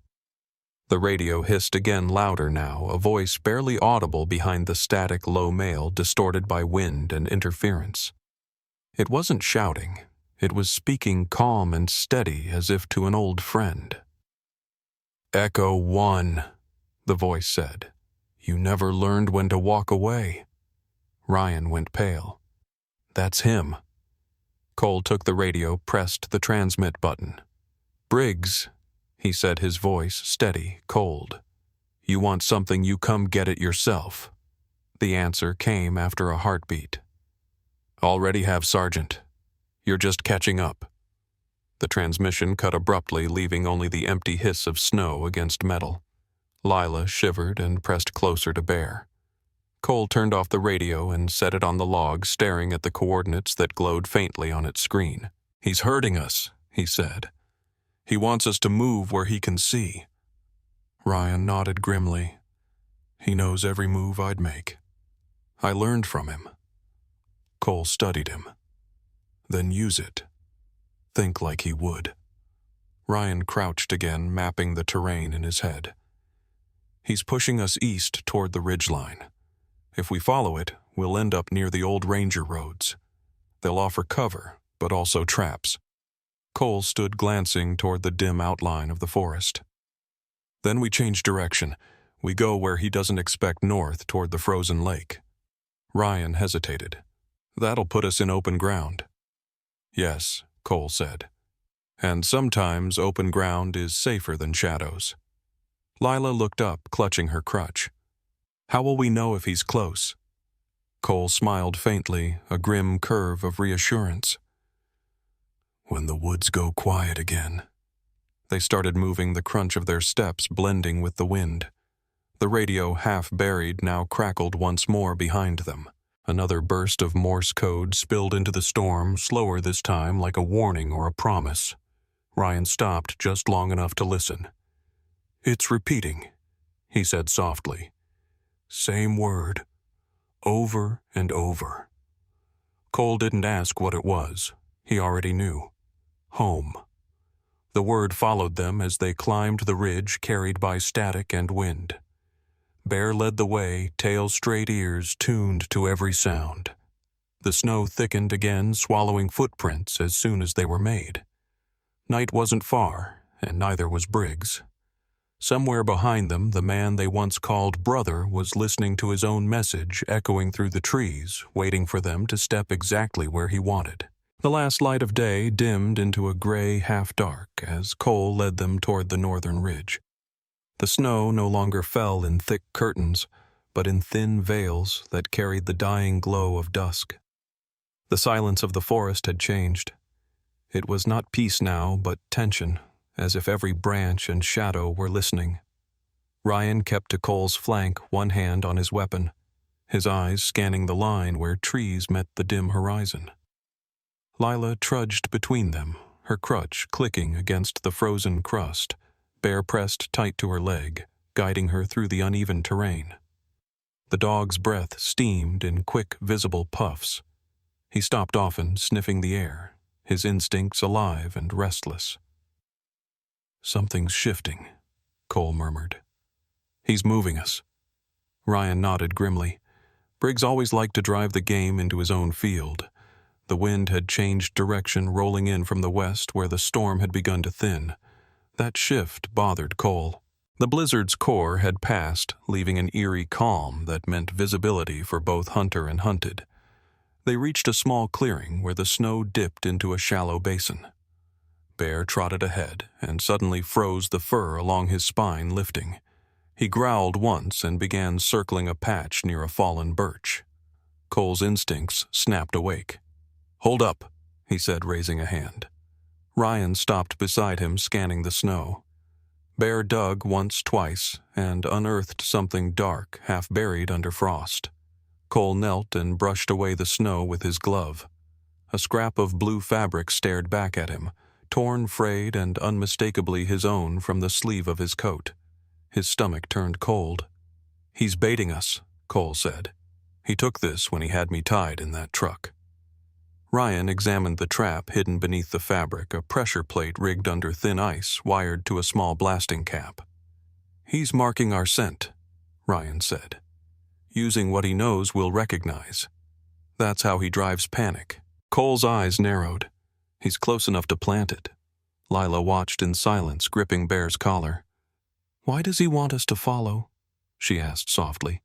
The radio hissed again, louder now, a voice barely audible behind the static low mail distorted by wind and interference. It wasn't shouting. It was speaking calm and steady, as if to an old friend. Echo 1, the voice said. You never learned when to walk away. Ryan went pale. That's him. Cole took the radio, pressed the transmit button. Briggs, he said, his voice steady, cold. You want something, you come get it yourself. The answer came after a heartbeat. Already have, Sergeant. You're just catching up. The transmission cut abruptly, leaving only the empty hiss of snow against metal. Lila shivered and pressed closer to Bear. Cole turned off the radio and set it on the log, staring at the coordinates that glowed faintly on its screen. He's hurting us, he said. He wants us to move where he can see. Ryan nodded grimly. He knows every move I'd make. I learned from him. Cole studied him. Then use it. Think like he would. Ryan crouched again, mapping the terrain in his head. He's pushing us east toward the ridgeline. If we follow it, we'll end up near the old ranger roads. They'll offer cover, but also traps. Cole stood glancing toward the dim outline of the forest. Then we change direction. We go where he doesn't expect, north toward the frozen lake. Ryan hesitated. That'll put us in open ground. Yes, Cole said. And sometimes open ground is safer than shadows. Lila looked up, clutching her crutch. How will we know if he's close? Cole smiled faintly, a grim curve of reassurance. When the woods go quiet again. They started moving, the crunch of their steps blending with the wind. The radio, half buried, now crackled once more behind them. Another burst of Morse code spilled into the storm, slower this time, like a warning or a promise. Ryan stopped just long enough to listen. It's repeating, he said softly. Same word. Over and over. Cole didn't ask what it was. He already knew. Home. The word followed them as they climbed the ridge carried by static and wind. Bear led the way, tail straight, ears tuned to every sound. The snow thickened again, swallowing footprints as soon as they were made. Night wasn't far, and neither was Briggs. Somewhere behind them, the man they once called brother was listening to his own message echoing through the trees, waiting for them to step exactly where he wanted. The last light of day dimmed into a gray half-dark as Cole led them toward the northern ridge. The snow no longer fell in thick curtains, but in thin veils that carried the dying glow of dusk. The silence of the forest had changed. It was not peace now, but tension, as if every branch and shadow were listening. Ryan kept to Cole's flank, one hand on his weapon, his eyes scanning the line where trees met the dim horizon. Lila trudged between them, her crutch clicking against the frozen crust, Bear pressed tight to her leg, guiding her through the uneven terrain. The dog's breath steamed in quick, visible puffs. He stopped often, sniffing the air, his instincts alive and restless. Something's shifting, Cole murmured. He's moving us. Ryan nodded grimly. Briggs always liked to drive the game into his own field. The wind had changed direction, rolling in from the west where the storm had begun to thin. That shift bothered Cole. The blizzard's core had passed, leaving an eerie calm that meant visibility for both hunter and hunted. They reached a small clearing where the snow dipped into a shallow basin. Bear trotted ahead and suddenly froze, the fur along his spine lifting. He growled once and began circling a patch near a fallen birch. Cole's instincts snapped awake. "Hold up," he said, raising a hand. Ryan stopped beside him, scanning the snow. Bear dug once, twice, and unearthed something dark, half buried under frost. Cole knelt and brushed away the snow with his glove. A scrap of blue fabric stared back at him, torn, frayed, and unmistakably his own from the sleeve of his coat. His stomach turned cold. "He's baiting us," Cole said. "He took this when he had me tied in that truck." Ryan examined the trap hidden beneath the fabric, a pressure plate rigged under thin ice, wired to a small blasting cap. "He's marking our scent," Ryan said. "Using what he knows we'll recognize. That's how he drives panic." Cole's eyes narrowed. "He's close enough to plant it." Lila watched in silence, gripping Bear's collar. "Why does he want us to follow?" she asked softly.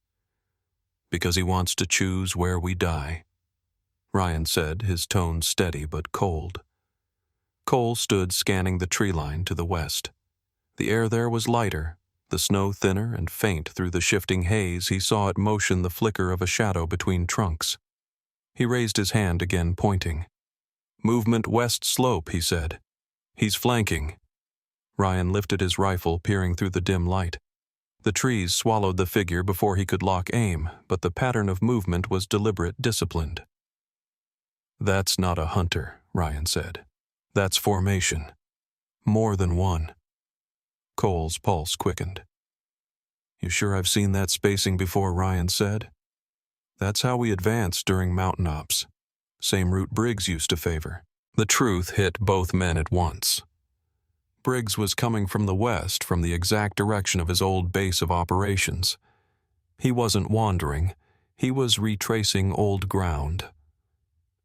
"Because he wants to choose where we die," Ryan said, his tone steady but cold. Cole stood scanning the tree line to the west. The air there was lighter, the snow thinner and faint through the shifting haze. He saw at motion the flicker of a shadow between trunks. He raised his hand again, pointing. "Movement west slope," he said. "He's flanking." Ryan lifted his rifle, peering through the dim light. The trees swallowed the figure before he could lock aim, but the pattern of movement was deliberate, disciplined. "That's not a hunter," Ryan said. "That's formation. More than one." Cole's pulse quickened. "You sure I've seen that spacing before," Ryan said. "That's how we advance during mountain ops. Same route Briggs used to favor." The truth hit both men at once. Briggs was coming from the west, from the exact direction of his old base of operations. He wasn't wandering. He was retracing old ground.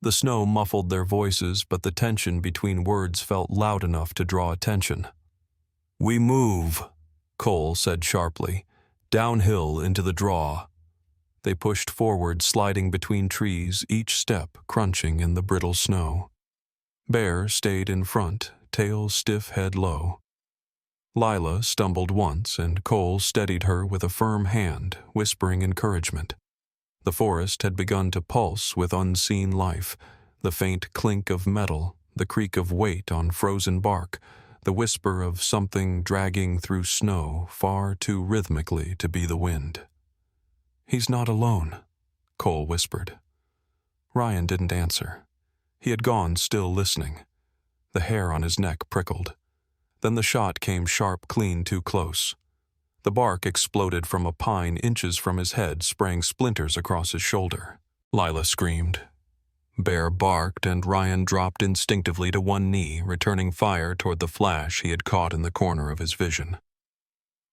The snow muffled their voices, but the tension between words felt loud enough to draw attention. "We move," Cole said sharply, "downhill into the draw." They pushed forward, sliding between trees, each step crunching in the brittle snow. Bear stayed in front, tail stiff, head low. Lila stumbled once, and Cole steadied her with a firm hand, whispering encouragement. The forest had begun to pulse with unseen life, the faint clink of metal, the creak of weight on frozen bark, the whisper of something dragging through snow far too rhythmically to be the wind. "He's not alone," Cole whispered. Ryan didn't answer. He had gone, still listening. The hair on his neck prickled. Then the shot came sharp, clean, too close. The bark exploded from a pine inches from his head, spraying splinters across his shoulder. Lila screamed. Bear barked, and Ryan dropped instinctively to one knee, returning fire toward the flash he had caught in the corner of his vision.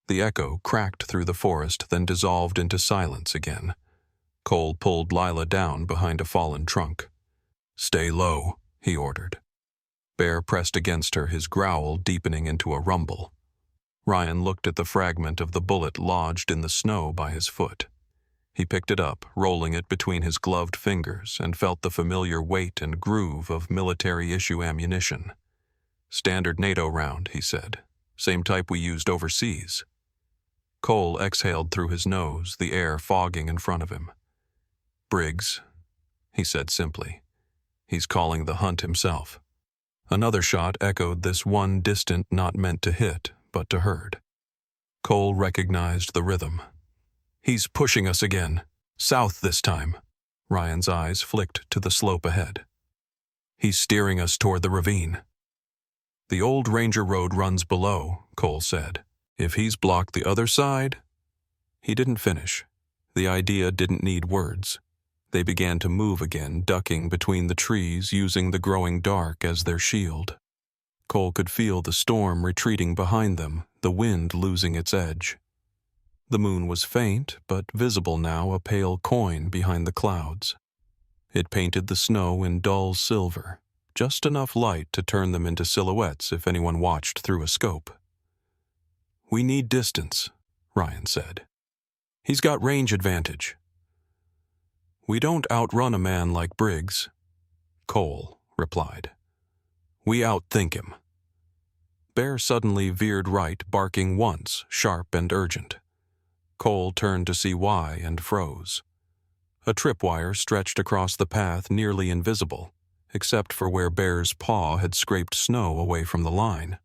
The echo cracked through the forest, then dissolved into silence again. Cole pulled Lila down behind a fallen trunk. "Stay low," he ordered. Bear pressed against her, his growl deepening into a rumble. Ryan looked at the fragment of the bullet lodged in the snow by his foot. He picked it up, rolling it between his gloved fingers, and felt the familiar weight and groove of military-issue ammunition. "Standard NATO round," he said. "Same type we used overseas." Cole exhaled through his nose, the air fogging in front of him. "Briggs," he said simply. "He's calling the hunt himself." Another shot echoed this one distant, not meant to hit, but to hurt. Cole recognized the rhythm. "He's pushing us again. South this time." Ryan's eyes flicked to the slope ahead. "He's steering us toward the ravine." "The old Ranger Road runs below," Cole said. "If he's blocked the other side—" He didn't finish. The idea didn't need words. They began to move again, ducking between the trees, using the growing dark as their shield. Cole could feel the storm retreating behind them, the wind losing its edge. The moon was faint, but visible now, a pale coin behind the clouds. It painted the snow in dull silver, just enough light to turn them into silhouettes if anyone watched through a scope. "We need distance," Ryan said. "He's got range advantage." "We don't outrun a man like Briggs," Cole replied. "We outthink him." Bear suddenly veered right, barking once, sharp and urgent. Cole turned to see why and froze. A tripwire stretched across the path, nearly invisible, except for where Bear's paw had scraped snow away from the line.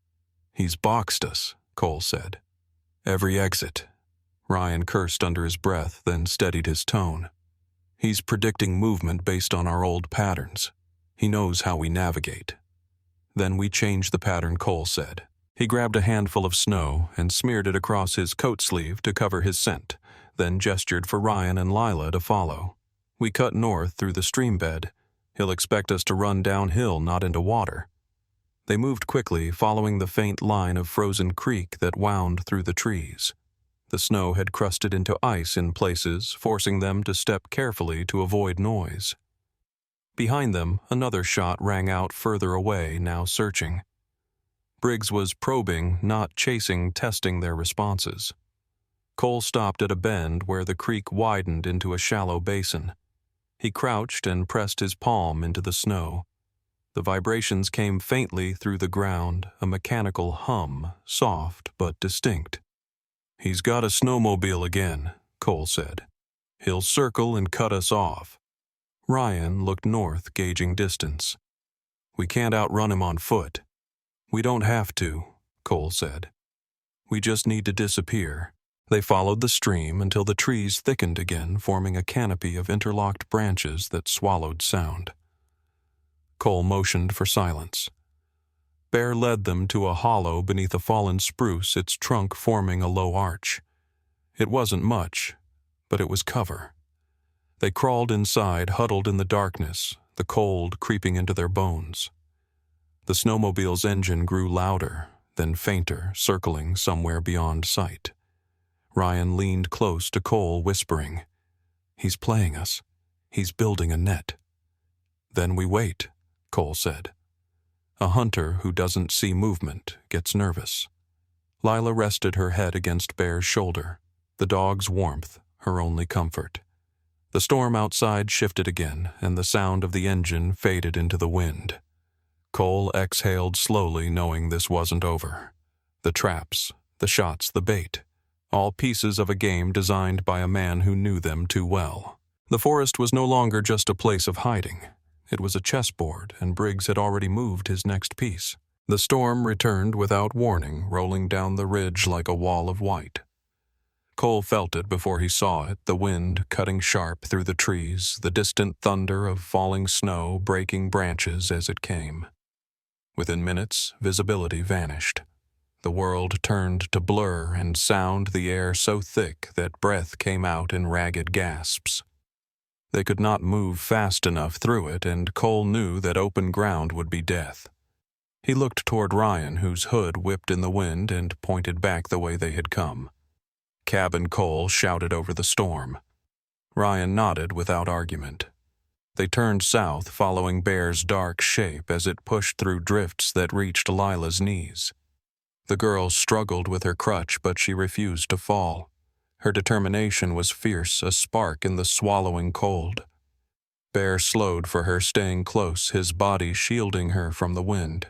"He's boxed us," Cole said. "Every exit." Ryan cursed under his breath, then steadied his tone. "He's predicting movement based on our old patterns. He knows how we navigate." "Then we change the pattern," Cole said. He grabbed a handful of snow and smeared it across his coat sleeve to cover his scent, then gestured for Ryan and Lila to follow. "We cut north through the stream bed. He'll expect us to run downhill, not into water." They moved quickly, following the faint line of frozen creek that wound through the trees. The snow had crusted into ice in places, forcing them to step carefully to avoid noise. Behind them, another shot rang out further away, now searching. Briggs was probing, not chasing, testing their responses. Cole stopped at a bend where the creek widened into a shallow basin. He crouched and pressed his palm into the snow. The vibrations came faintly through the ground, a mechanical hum, soft but distinct. "He's got a snowmobile again," Cole said. "He'll circle and cut us off." Ryan looked north, gauging distance. "We can't outrun him on foot." "We don't have to," Cole said. "We just need to disappear." They followed the stream until the trees thickened again, forming a canopy of interlocked branches that swallowed sound. Cole motioned for silence. Bear led them to a hollow beneath a fallen spruce, its trunk forming a low arch. It wasn't much, but it was cover. They crawled inside, huddled in the darkness, the cold creeping into their bones. The snowmobile's engine grew louder, then fainter, circling somewhere beyond sight. Ryan leaned close to Cole, whispering, "He's playing us. He's building a net." "Then we wait," Cole said. "A hunter who doesn't see movement gets nervous." Lila rested her head against Bear's shoulder, the dog's warmth her only comfort. The storm outside shifted again, and the sound of the engine faded into the wind. Cole exhaled slowly, knowing this wasn't over. The traps, the shots, the bait, all pieces of a game designed by a man who knew them too well. The forest was no longer just a place of hiding. It was a chessboard, and Briggs had already moved his next piece. The storm returned without warning, rolling down the ridge like a wall of white. Cole felt it before he saw it, the wind cutting sharp through the trees, the distant thunder of falling snow breaking branches as it came. Within minutes, visibility vanished. The world turned to blur and sound, the air so thick that breath came out in ragged gasps. They could not move fast enough through it, and Cole knew that open ground would be death. He looked toward Ryan, whose hood whipped in the wind and pointed back the way they had come. Cab and Cole shouted over the storm. Ryan nodded without argument. They turned south, following Bear's dark shape as it pushed through drifts that reached Lila's knees. The girl struggled with her crutch, but she refused to fall. Her determination was fierce, a spark in the swallowing cold. Bear slowed for her, staying close, his body shielding her from the wind.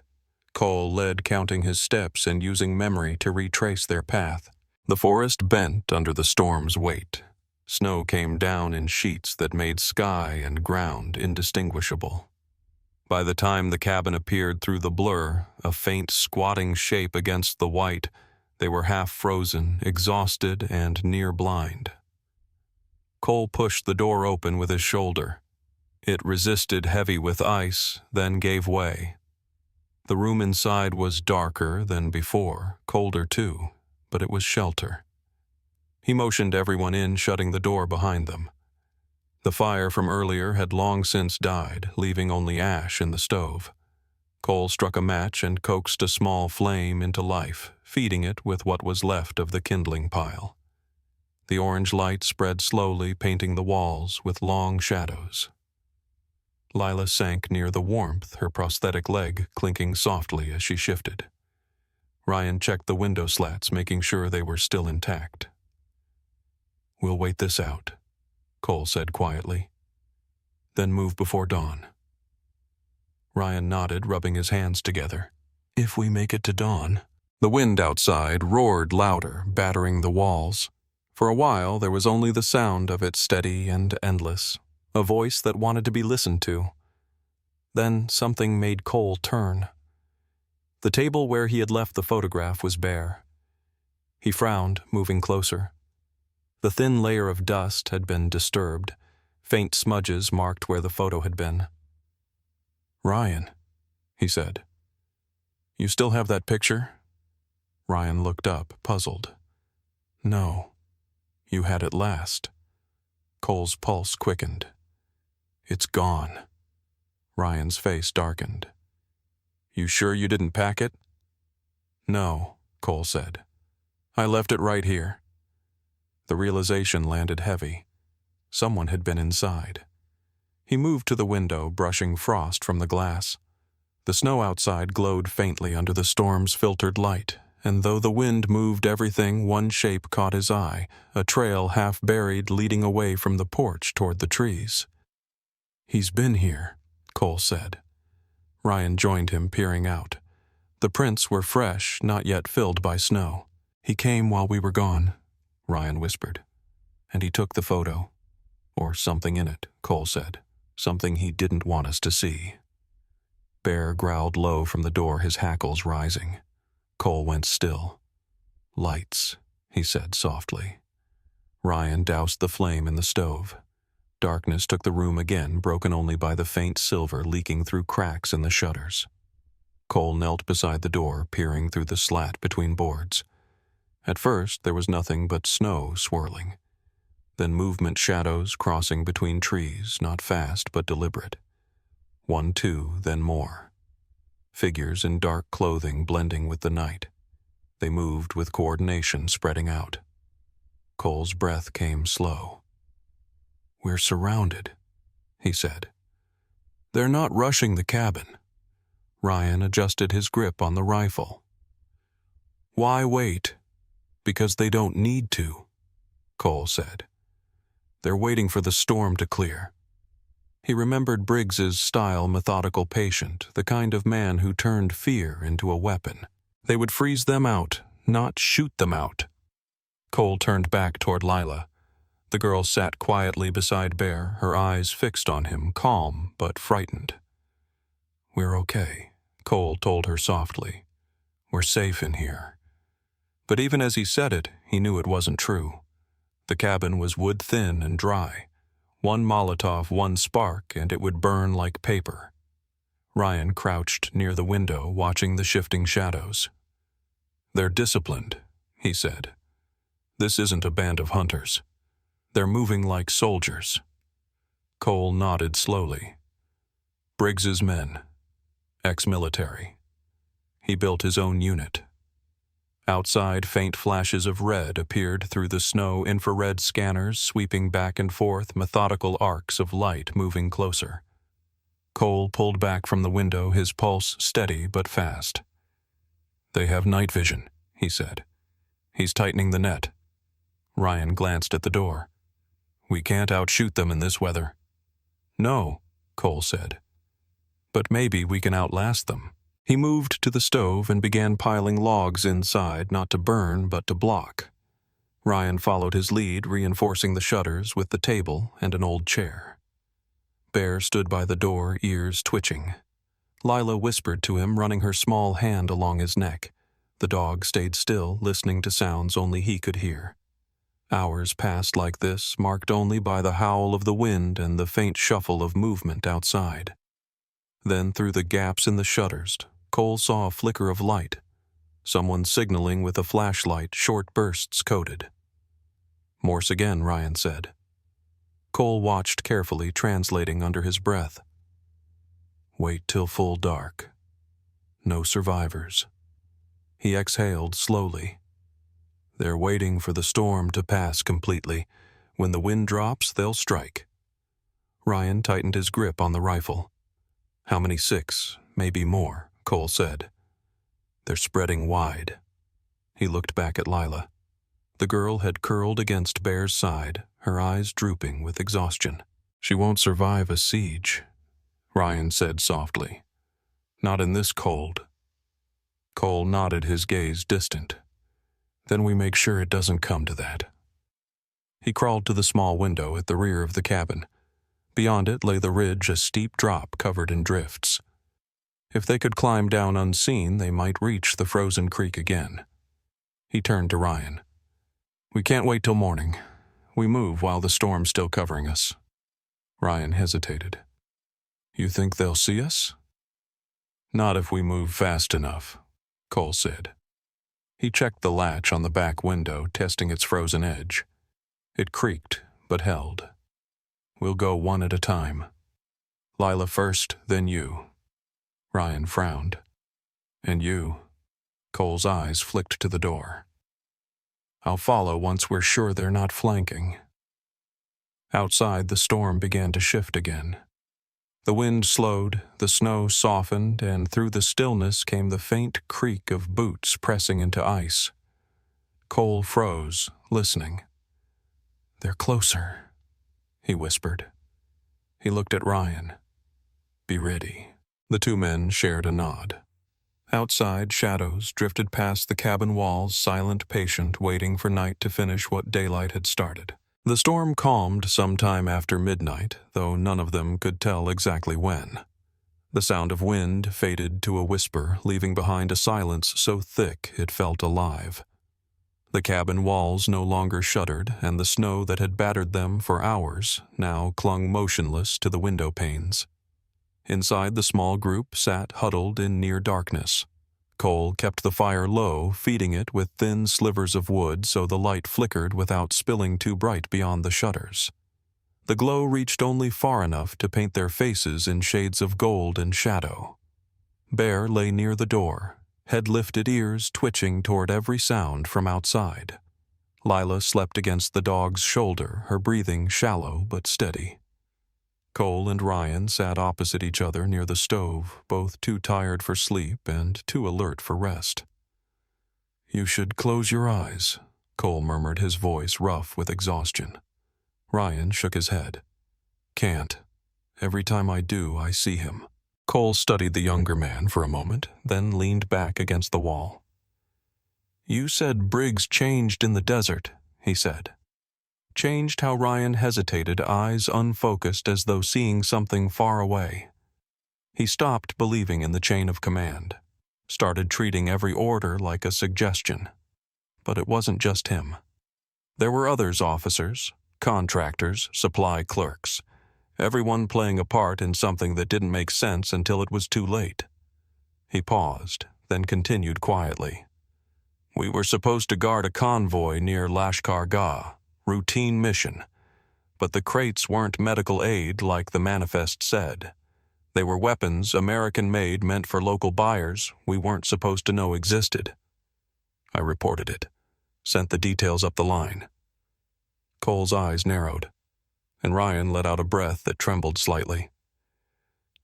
Cole led, counting his steps and using memory to retrace their path. The forest bent under the storm's weight. Snow came down in sheets that made sky and ground indistinguishable. By the time the cabin appeared through the blur, a faint squatting shape against the white, they were half frozen, exhausted, and near blind. Cole pushed the door open with his shoulder. It resisted, heavy with ice, then gave way. The room inside was darker than before, colder too, but it was shelter. He motioned everyone in, shutting the door behind them. The fire from earlier had long since died, leaving only ash in the stove. Cole struck a match and coaxed a small flame into life, feeding it with what was left of the kindling pile. The orange light spread slowly, painting the walls with long shadows. Lila sank near the warmth, her prosthetic leg clinking softly as she shifted. Ryan checked the window slats, making sure they were still intact. "We'll wait this out," Cole said quietly. "Then move before dawn." Ryan nodded, rubbing his hands together. "If we make it to dawn." The wind outside roared louder, battering the walls. For a while, there was only the sound of it, steady and endless, a voice that wanted to be listened to. Then something made Cole turn. The table where he had left the photograph was bare. He frowned, moving closer. The thin layer of dust had been disturbed. Faint smudges marked where the photo had been. "Ryan," he said. "You still have that picture?" Ryan looked up, puzzled. "No. You had it last." Cole's pulse quickened. "It's gone." Ryan's face darkened. "You sure you didn't pack it?" "No," Cole said. "I left it right here." The realization landed heavy. Someone had been inside. He moved to the window, brushing frost from the glass. The snow outside glowed faintly under the storm's filtered light, and though the wind moved everything, one shape caught his eye, a trail half buried leading away from the porch toward the trees. "He's been here," Cole said. Ryan joined him, peering out. The prints were fresh, not yet filled by snow. "He came while we were gone," Ryan whispered. "And he took the photo. Or something in it," Cole said. "Something he didn't want us to see." Bear growled low from the door, his hackles rising. Cole went still. "Lights," he said softly. Ryan doused the flame in the stove. Darkness took the room again, broken only by the faint silver leaking through cracks in the shutters. Cole knelt beside the door, peering through the slat between boards. At first, there was nothing but snow swirling. Then movement shadows crossing between trees, not fast but deliberate. 1, 2, then more. Figures in dark clothing blending with the night. They moved with coordination spreading out. Cole's breath came slow. "We're surrounded," he said. "They're not rushing the cabin." Ryan adjusted his grip on the rifle. "Why wait?" "Because they don't need to," Cole said. "They're waiting for the storm to clear." He remembered Briggs's style, methodical patient, the kind of man who turned fear into a weapon. They would freeze them out, not shoot them out. Cole turned back toward Lila. The girl sat quietly beside Bear, her eyes fixed on him, calm but frightened. "We're okay," Cole told her softly. "We're safe in here." But even as he said it, he knew it wasn't true. The cabin was wood-thin and dry. One Molotov, one spark, and it would burn like paper. Ryan crouched near the window, watching the shifting shadows. "They're disciplined," he said. "This isn't a band of hunters. They're moving like soldiers." Cole nodded slowly. Briggs's men. Ex-military. He built his own unit. Outside, faint flashes of red appeared through the snow, infrared scanners sweeping back and forth, methodical arcs of light moving closer. Cole pulled back from the window, his pulse steady but fast. "They have night vision," he said. "He's tightening the net." Ryan glanced at the door. "We can't outshoot them in this weather." "No," Cole said. "But maybe we can outlast them." He moved to the stove and began piling logs inside, not to burn but to block. Ryan followed his lead, reinforcing the shutters with the table and an old chair. Bear stood by the door, ears twitching. Lila whispered to him, running her small hand along his neck. The dog stayed still, listening to sounds only he could hear. Hours passed like this, marked only by the howl of the wind and the faint shuffle of movement outside. Then, through the gaps in the shutters, Cole saw a flicker of light. Someone signaling with a flashlight, short bursts coded. "Morse again," Ryan said. Cole watched carefully, translating under his breath. "Wait till full dark. No survivors." He exhaled slowly. "They're waiting for the storm to pass completely. When the wind drops, they'll strike." Ryan tightened his grip on the rifle. "How many? 6, maybe more," Cole said. "They're spreading wide." He looked back at Lila. The girl had curled against Bear's side, her eyes drooping with exhaustion. "She won't survive a siege," Ryan said softly. "Not in this cold." Cole nodded, his gaze distant. "Then we make sure it doesn't come to that." He crawled to the small window at the rear of the cabin. Beyond it lay the ridge, a steep drop covered in drifts. If they could climb down unseen, they might reach the frozen creek again. He turned to Ryan. "We can't wait till morning. We move while the storm's still covering us." Ryan hesitated. "You think they'll see us?" "Not if we move fast enough," Cole said. He checked the latch on the back window, testing its frozen edge. It creaked, but held. "We'll go one at a time. Lila first, then you." Ryan frowned. "And you?" Cole's eyes flicked to the door. "I'll follow once we're sure they're not flanking." Outside, the storm began to shift again. The wind slowed, the snow softened, and through the stillness came the faint creak of boots pressing into ice. Cole froze, listening. "They're closer," he whispered. He looked at Ryan. "Be ready." The two men shared a nod. Outside, shadows drifted past the cabin walls, silent, patient, waiting for night to finish what daylight had started. The storm calmed sometime after midnight, though none of them could tell exactly when. The sound of wind faded to a whisper, leaving behind a silence so thick it felt alive. The cabin walls no longer shuddered, and the snow that had battered them for hours now clung motionless to the window panes. Inside, the small group sat huddled in near darkness. Cole kept the fire low, feeding it with thin slivers of wood so the light flickered without spilling too bright beyond the shutters. The glow reached only far enough to paint their faces in shades of gold and shadow. Bear lay near the door, head-lifted ears twitching toward every sound from outside. Lila slept against the dog's shoulder, her breathing shallow but steady. Cole and Ryan sat opposite each other near the stove, both too tired for sleep and too alert for rest. "You should close your eyes," Cole murmured, his voice rough with exhaustion. Ryan shook his head. "Can't. Every time I do, I see him." Cole studied the younger man for a moment, then leaned back against the wall. "You said Briggs changed in the desert," he said. Changed how Ryan hesitated, eyes unfocused as though seeing something far away. He stopped believing in the chain of command, started treating every order like a suggestion. But it wasn't just him. There were others, officers, contractors, supply clerks, everyone playing a part in something that didn't make sense until it was too late. He paused, then continued quietly. "We were supposed to guard a convoy near Lashkar Gah, routine mission, but the crates weren't medical aid like the manifest said. They were weapons American-made meant for local buyers we weren't supposed to know existed. I reported it, sent the details up the line." Cole's eyes narrowed, and Ryan let out a breath that trembled slightly.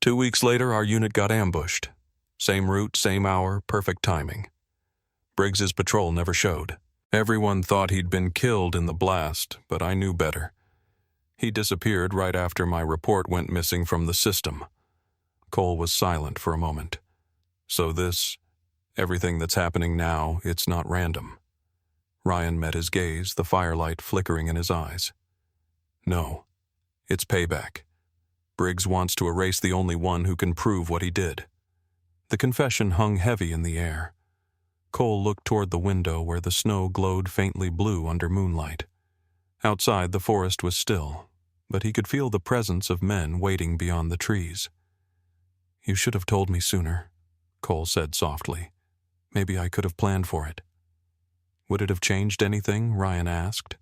2 weeks later, our unit got ambushed. Same route, same hour, perfect timing. Briggs's patrol never showed. Everyone thought he'd been killed in the blast, but I knew better. He disappeared right after my report went missing from the system. Cole was silent for a moment. "So everything that's happening now, it's not random." Ryan met his gaze, the firelight flickering in his eyes. "No, it's payback. Briggs wants to erase the only one who can prove what he did." The confession hung heavy in the air. Cole looked toward the window where the snow glowed faintly blue under moonlight. Outside, the forest was still, but he could feel the presence of men waiting beyond the trees. "You should have told me sooner," Cole said softly. "Maybe I could have planned for it." "Would it have changed anything?" Ryan asked.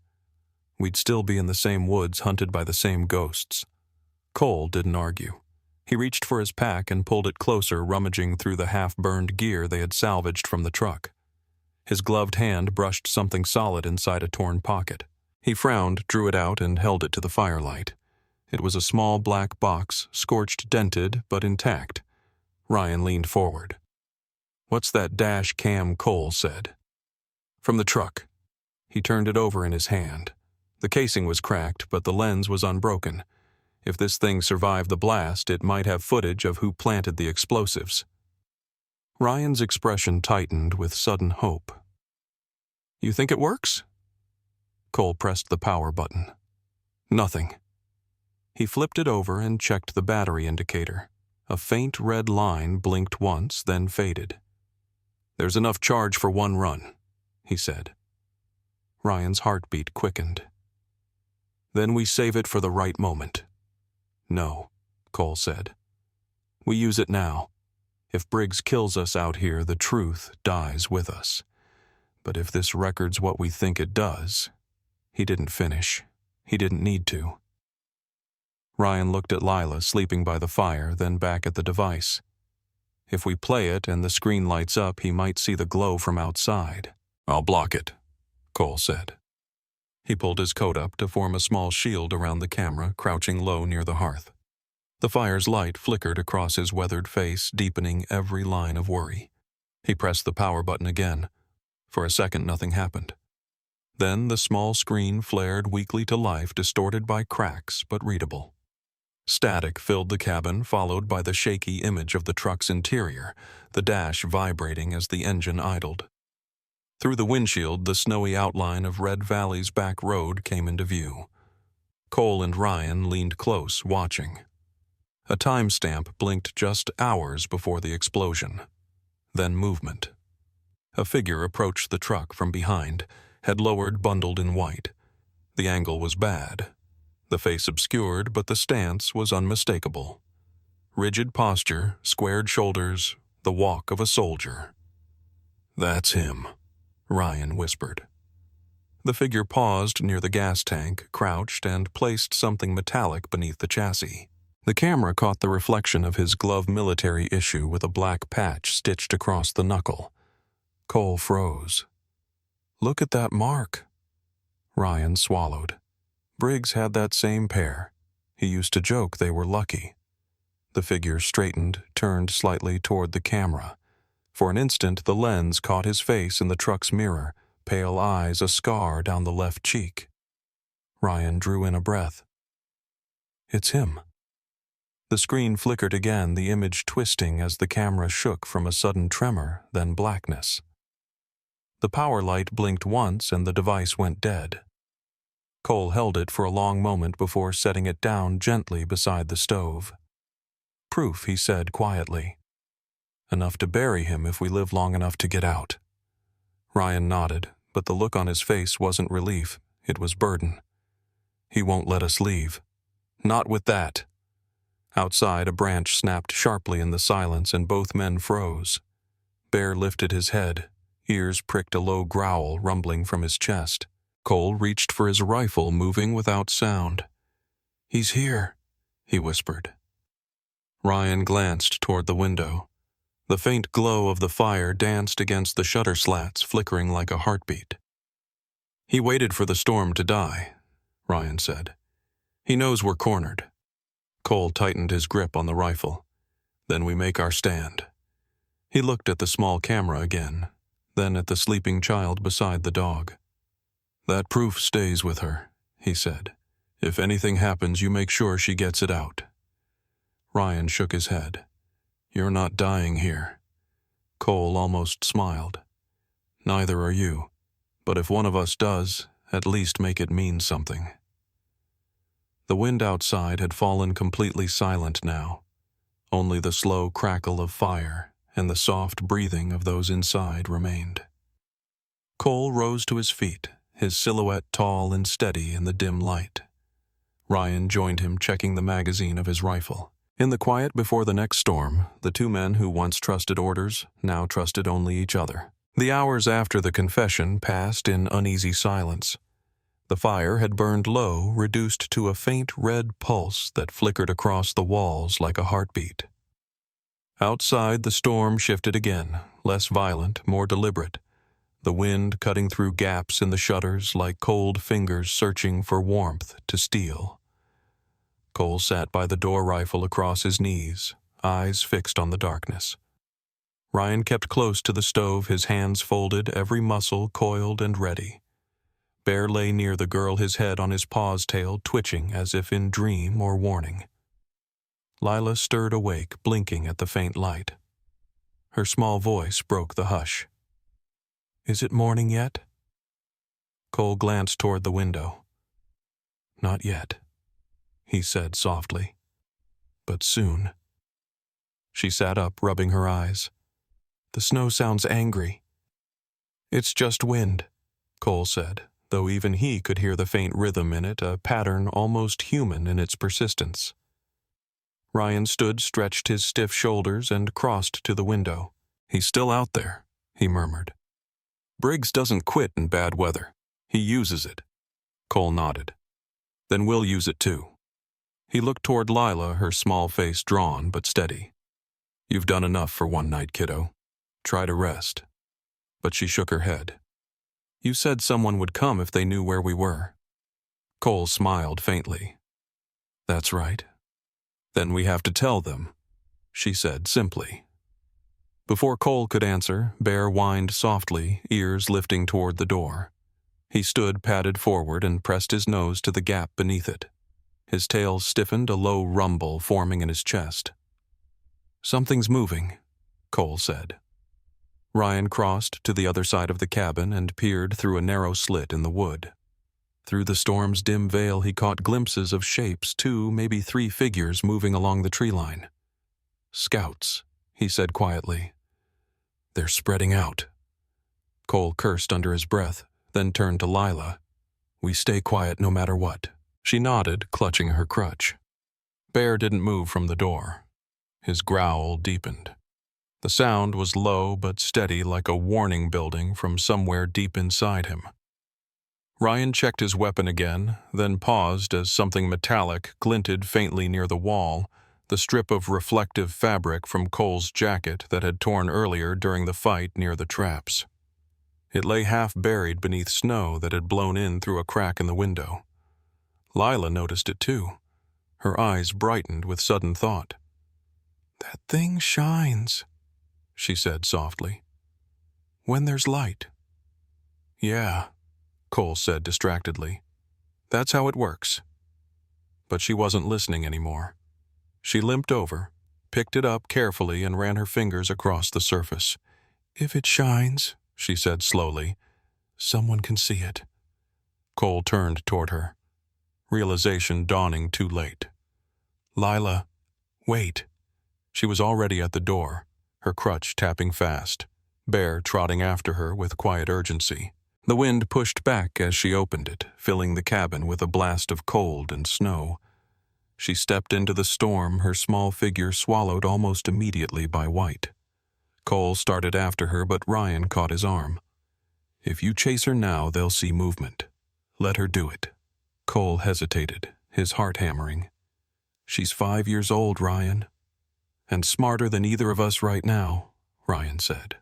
"We'd still be in the same woods, hunted by the same ghosts." Cole didn't argue. He reached for his pack and pulled it closer, rummaging through the half-burned gear they had salvaged from the truck. His gloved hand brushed something solid inside a torn pocket. He frowned, drew it out, and held it to the firelight. It was a small black box, scorched, dented, but intact. Ryan leaned forward. "What's that dash cam?" Cole said. "From the truck." He turned it over in his hand. The casing was cracked, but the lens was unbroken. If this thing survived the blast, it might have footage of who planted the explosives. Ryan's expression tightened with sudden hope. "You think it works?" Cole pressed the power button. Nothing. He flipped it over and checked the battery indicator. A faint red line blinked once, then faded. "There's enough charge for one run," he said. Ryan's heartbeat quickened. "Then we save it for the right moment." "No," Cole said. "We use it now. If Briggs kills us out here, the truth dies with us. But if this record's what we think it does..." He didn't finish. He didn't need to. Ryan looked at Lila sleeping by the fire, then back at the device. "If we play it and the screen lights up, he might see the glow from outside." "I'll block it," Cole said. He pulled his coat up to form a small shield around the camera, crouching low near the hearth. The fire's light flickered across his weathered face, deepening every line of worry. He pressed the power button again. For a second, nothing happened. Then the small screen flared weakly to life, distorted by cracks, but readable. Static filled the cabin, followed by the shaky image of the truck's interior, the dash vibrating as the engine idled. Through the windshield, the snowy outline of Red Valley's back road came into view. Cole and Ryan leaned close, watching. A timestamp blinked just hours before the explosion. Then movement. A figure approached the truck from behind, head lowered, bundled in white. The angle was bad. The face obscured, but the stance was unmistakable. Rigid posture, squared shoulders, the walk of a soldier. "That's him," Ryan whispered. The figure paused near the gas tank, crouched, and placed something metallic beneath the chassis. The camera caught the reflection of his glove military issue with a black patch stitched across the knuckle. Cole froze. "Look at that mark." Ryan swallowed. Briggs had that same pair. He used to joke they were lucky. The figure straightened, turned slightly toward the camera. For an instant, the lens caught his face in the truck's mirror, pale eyes a scar down the left cheek. Ryan drew in a breath. "It's him." The screen flickered again, the image twisting as the camera shook from a sudden tremor, then blackness. The power light blinked once and the device went dead. Cole held it for a long moment before setting it down gently beside the stove. "Proof," he said quietly. "Enough to bury him if we live long enough to get out." Ryan nodded, but the look on his face wasn't relief, it was burden. "He won't let us leave. Not with that." Outside, a branch snapped sharply in the silence and both men froze. Bear lifted his head. Ears pricked a low growl rumbling from his chest. Cole reached for his rifle, moving without sound. "He's here," he whispered. Ryan glanced toward the window. The faint glow of the fire danced against the shutter slats, flickering like a heartbeat. "He waited for the storm to die," Ryan said. "He knows we're cornered." Cole tightened his grip on the rifle. "Then we make our stand." He looked at the small camera again, then at the sleeping child beside the dog. "That proof stays with her," he said. "If anything happens, you make sure she gets it out." Ryan shook his head. "You're not dying here." Cole almost smiled. "Neither are you. But if one of us does, at least make it mean something." The wind outside had fallen completely silent now. Only the slow crackle of fire and the soft breathing of those inside remained. Cole rose to his feet, his silhouette tall and steady in the dim light. Ryan joined him, checking the magazine of his rifle. In the quiet before the next storm, the two men who once trusted orders now trusted only each other. The hours after the confession passed in uneasy silence. The fire had burned low, reduced to a faint red pulse that flickered across the walls like a heartbeat. Outside, the storm shifted again, less violent, more deliberate, the wind cutting through gaps in the shutters like cold fingers searching for warmth to steal. Cole sat by the door rifle across his knees, eyes fixed on the darkness. Ryan kept close to the stove, his hands folded, every muscle coiled and ready. Bear lay near the girl, his head on his paw's tail, twitching as if in dream or warning. Lila stirred awake, blinking at the faint light. Her small voice broke the hush. "Is it morning yet?" Cole glanced toward the window. "Not yet," he said softly. "But soon." She sat up, rubbing her eyes. "The snow sounds angry." "It's just wind," Cole said, though even he could hear the faint rhythm in it, a pattern almost human in its persistence. Ryan stood, stretched his stiff shoulders, and crossed to the window. "He's still out there," he murmured. "Briggs doesn't quit in bad weather. He uses it." Cole nodded. "Then we'll use it too." He looked toward Lila, her small face drawn but steady. "You've done enough for one night, kiddo. Try to rest." But she shook her head. "You said someone would come if they knew where we were." Cole smiled faintly. "That's right." "Then we have to tell them," she said simply. Before Cole could answer, Bear whined softly, ears lifting toward the door. He stood padded forward and pressed his nose to the gap beneath it. His tail stiffened, a low rumble forming in his chest. "Something's moving," Cole said. Ryan crossed to the other side of the cabin and peered through a narrow slit in the wood. Through the storm's dim veil, he caught glimpses of shapes, 2, maybe 3 figures moving along the tree line. "Scouts," he said quietly. "They're spreading out." Cole cursed under his breath, then turned to Lila. "We stay quiet no matter what." She nodded, clutching her crutch. Bear didn't move from the door. His growl deepened. The sound was low but steady, like a warning building from somewhere deep inside him. Ryan checked his weapon again, then paused as something metallic glinted faintly near the wall, the strip of reflective fabric from Cole's jacket that had torn earlier during the fight near the traps. It lay half buried beneath snow that had blown in through a crack in the window. Lila noticed it too. Her eyes brightened with sudden thought. "That thing shines," she said softly. "When there's light." "Yeah," Cole said distractedly. "That's how it works." But she wasn't listening anymore. She limped over, picked it up carefully, and ran her fingers across the surface. "If it shines," she said slowly, "someone can see it." Cole turned toward her, realization dawning too late. "Lila, wait." She was already at the door, her crutch tapping fast, Bear trotting after her with quiet urgency. The wind pushed back as she opened it, filling the cabin with a blast of cold and snow. She stepped into the storm, her small figure swallowed almost immediately by white. Cole started after her, but Ryan caught his arm. "If you chase her now, they'll see movement. Let her do it." Cole hesitated, his heart hammering. "She's 5 years old, Ryan. And smarter than either of us right now," Ryan said.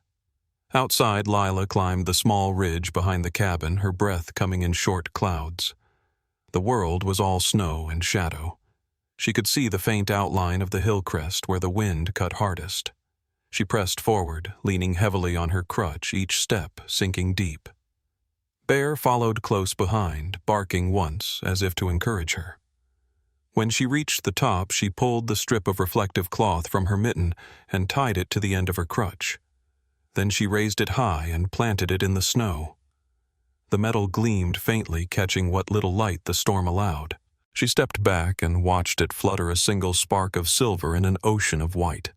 Outside, Lila climbed the small ridge behind the cabin, her breath coming in short clouds. The world was all snow and shadow. She could see the faint outline of the hill crest where the wind cut hardest. She pressed forward, leaning heavily on her crutch, each step sinking deep. Bear followed close behind, barking once as if to encourage her. When she reached the top, she pulled the strip of reflective cloth from her mitten and tied it to the end of her crutch. Then she raised it high and planted it in the snow. The metal gleamed faintly, catching what little light the storm allowed. She stepped back and watched it flutter, a single spark of silver in an ocean of white.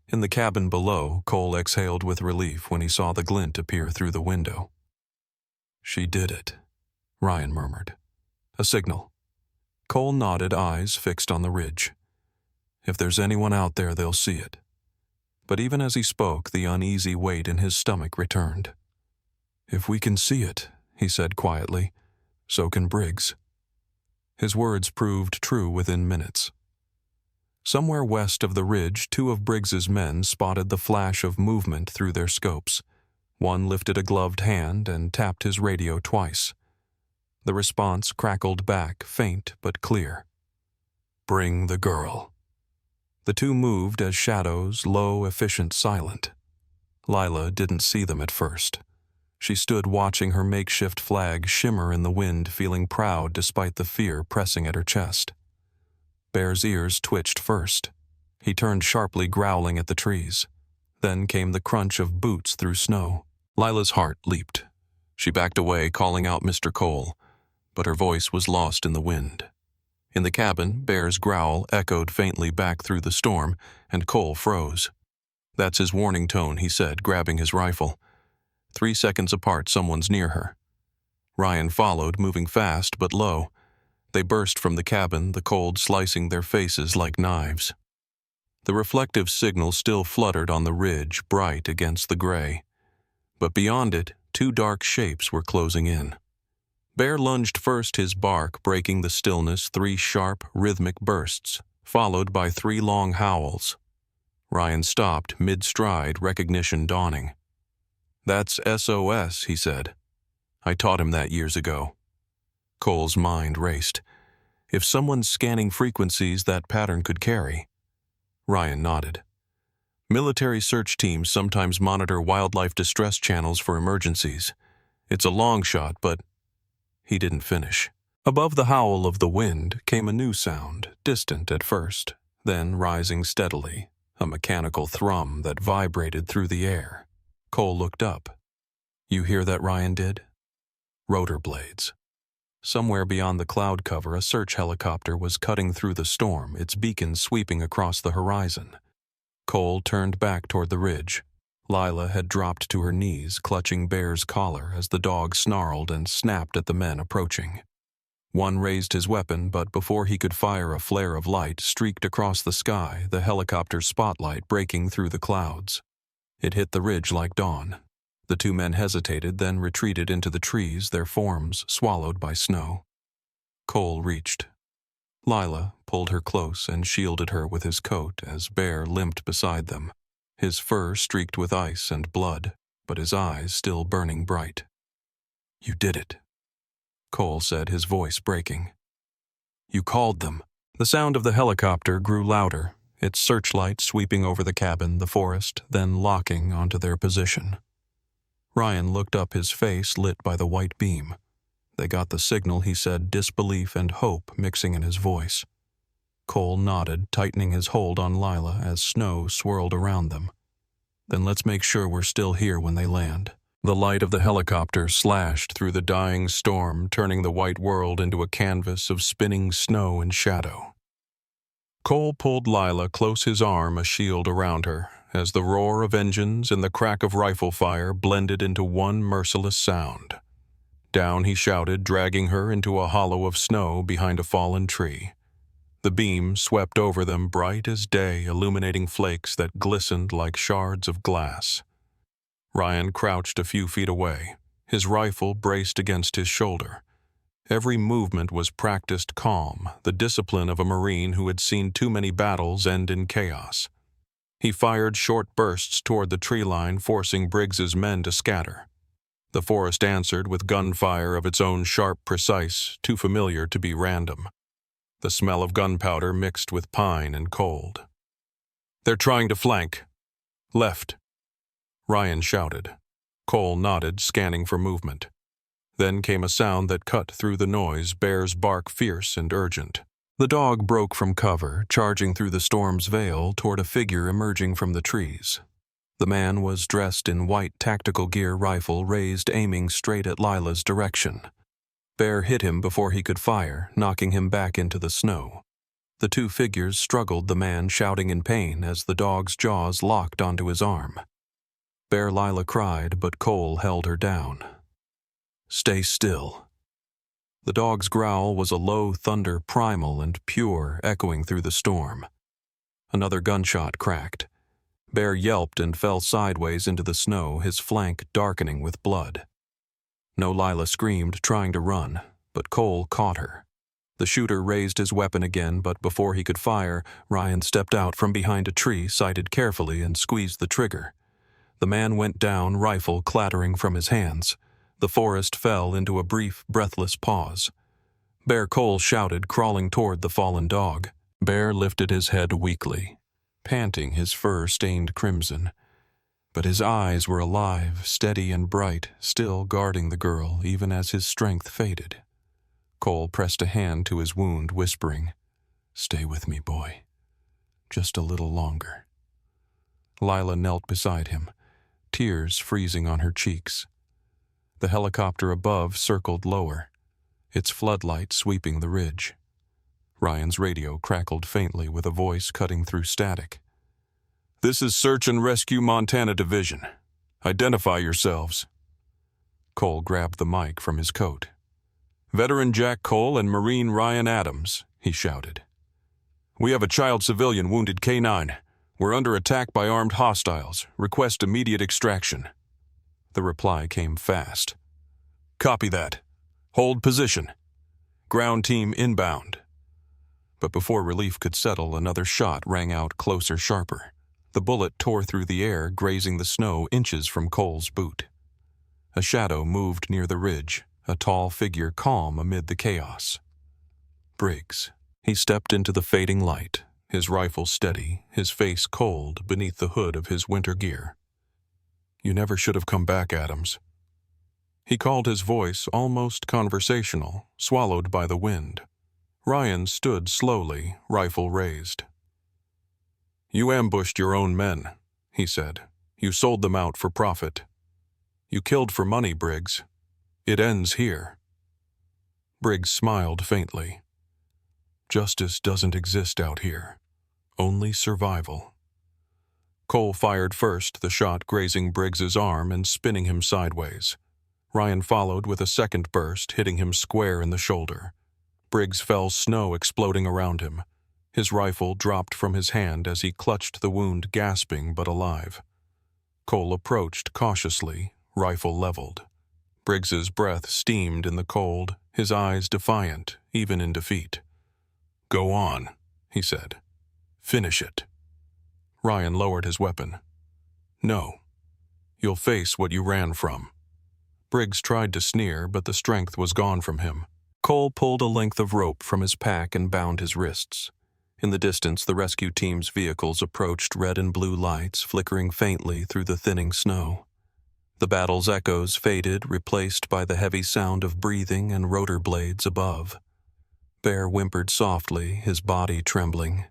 In the cabin below, Cole exhaled with relief when he saw the glint appear through the window. "She did it," Ryan murmured. "A signal." Cole nodded, eyes fixed on the ridge. "If there's anyone out there, they'll see it." But even as he spoke, the uneasy weight in his stomach returned. "If we can see it," he said quietly, "so can Briggs." His words proved true within minutes. Somewhere west of the ridge, 2 of Briggs's men spotted the flash of movement through their scopes. One lifted a gloved hand and tapped his radio twice. The response crackled back, faint but clear. "Bring the girl." The 2 moved as shadows, low, efficient, silent. Lila didn't see them at first. She stood watching her makeshift flag shimmer in the wind, feeling proud despite the fear pressing at her chest. Bear's ears twitched first. He turned sharply, growling at the trees. Then came the crunch of boots through snow. Lila's heart leaped. She backed away, calling out Mr. Cole, but her voice was lost in the wind. In the cabin, Bear's growl echoed faintly back through the storm, and Cole froze. "That's his warning tone," he said, grabbing his rifle. 3 seconds apart, someone's near her. Ryan followed, moving fast but low. They burst from the cabin, the cold slicing their faces like knives. The reflective signal still fluttered on the ridge, bright against the gray. But beyond it, 2 dark shapes were closing in. Bear lunged first, his bark breaking the stillness, 3 sharp, rhythmic bursts, followed by 3 long howls. Ryan stopped, mid-stride, recognition dawning. "That's SOS," he said. "I taught him that years ago." Cole's mind raced. If someone's scanning frequencies that pattern could carry. Ryan nodded. "Military search teams sometimes monitor wildlife distress channels for emergencies. It's a long shot, but..." He didn't finish. Above the howl of the wind came a new sound, distant at first, then rising steadily, a mechanical thrum that vibrated through the air. Cole looked up. "You hear that?" Ryan did. Rotor blades. Somewhere beyond the cloud cover, a search helicopter was cutting through the storm, its beacon sweeping across the horizon. Cole turned back toward the ridge. Lila had dropped to her knees, clutching Bear's collar as the dog snarled and snapped at the men approaching. One raised his weapon, but before he could fire, a flare of light streaked across the sky, the helicopter's spotlight breaking through the clouds. It hit the ridge like dawn. The two men hesitated, then retreated into the trees, their forms swallowed by snow. Cole reached. Lila pulled her close and shielded her with his coat as Bear limped beside them, his fur streaked with ice and blood, but his eyes still burning bright. "You did it," Cole said, his voice breaking. "You called them." The sound of the helicopter grew louder, its searchlight sweeping over the cabin, the forest, then locking onto their position. Ryan looked up, his face lit by the white beam. They got the signal, he said, disbelief and hope mixing in his voice. Cole nodded, tightening his hold on Lila as snow swirled around them. "Then let's make sure we're still here when they land." The light of the helicopter slashed through the dying storm, turning the white world into a canvas of spinning snow and shadow. Cole pulled Lila close, his arm a shield around her, as the roar of engines and the crack of rifle fire blended into one merciless sound. Down he shouted, dragging her into a hollow of snow behind a fallen tree. The beam swept over them, bright as day, illuminating flakes that glistened like shards of glass. Ryan crouched a few feet away, his rifle braced against his shoulder. Every movement was practiced calm, the discipline of a Marine who had seen too many battles end in chaos. He fired short bursts toward the tree line, forcing Briggs's men to scatter. The forest answered with gunfire of its own, sharp, precise, too familiar to be random. The smell of gunpowder mixed with pine and cold. "They're trying to flank. Left," Ryan shouted. Cole nodded, scanning for movement. Then came a sound that cut through the noise, Bear's bark fierce and urgent. The dog broke from cover, charging through the storm's veil toward a figure emerging from the trees. The man was dressed in white tactical gear, rifle raised, aiming straight at Lila's direction. Bear hit him before he could fire, knocking him back into the snow. The two figures struggled, the man shouting in pain as the dog's jaws locked onto his arm. Bear Lila cried, but Cole held her down. "Stay still." The dog's growl was a low thunder, primal and pure, echoing through the storm. Another gunshot cracked. Bear yelped and fell sideways into the snow, his flank darkening with blood. No, Lila screamed, trying to run, but Cole caught her. The shooter raised his weapon again, but before he could fire, Ryan stepped out from behind a tree, sighted carefully, and squeezed the trigger. The man went down, rifle clattering from his hands. The forest fell into a brief, breathless pause. Bear, Cole shouted, crawling toward the fallen dog. Bear lifted his head weakly, panting, his fur stained crimson. But his eyes were alive, steady and bright, still guarding the girl even as his strength faded. Cole pressed a hand to his wound, whispering, "Stay with me, boy. Just a little longer." Lila knelt beside him, tears freezing on her cheeks. The helicopter above circled lower, its floodlight sweeping the ridge. Ryan's radio crackled faintly with a voice cutting through static. "This is Search and Rescue Montana Division. Identify yourselves." Cole grabbed the mic from his coat. "Veteran Jack Cole and Marine Ryan Adams," he shouted. "We have a child civilian wounded, K9. We're under attack by armed hostiles. Request immediate extraction." The reply came fast. "Copy that. Hold position. Ground team inbound." But before relief could settle, another shot rang out, closer, sharper. The bullet tore through the air, grazing the snow inches from Cole's boot. A shadow moved near the ridge, a tall figure calm amid the chaos. Briggs. He stepped into the fading light, his rifle steady, his face cold beneath the hood of his winter gear. "You never should have come back, Adams." He called, his voice almost conversational, swallowed by the wind. Ryan stood slowly, rifle raised. "You ambushed your own men," he said. "You sold them out for profit. You killed for money, Briggs. It ends here." Briggs smiled faintly. "Justice doesn't exist out here. Only survival." Cole fired first, the shot grazing Briggs's arm and spinning him sideways. Ryan followed with a second burst, hitting him square in the shoulder. Briggs fell, snow exploding around him. His rifle dropped from his hand as he clutched the wound, gasping but alive. Cole approached cautiously, rifle leveled. Briggs's breath steamed in the cold, his eyes defiant, even in defeat. "Go on," he said. "Finish it." Ryan lowered his weapon. "No. You'll face what you ran from." Briggs tried to sneer, but the strength was gone from him. Cole pulled a length of rope from his pack and bound his wrists. In the distance, the rescue team's vehicles approached, red and blue lights flickering faintly through the thinning snow. The battle's echoes faded, replaced by the heavy sound of breathing and rotor blades above. Bear whimpered softly, his body trembling.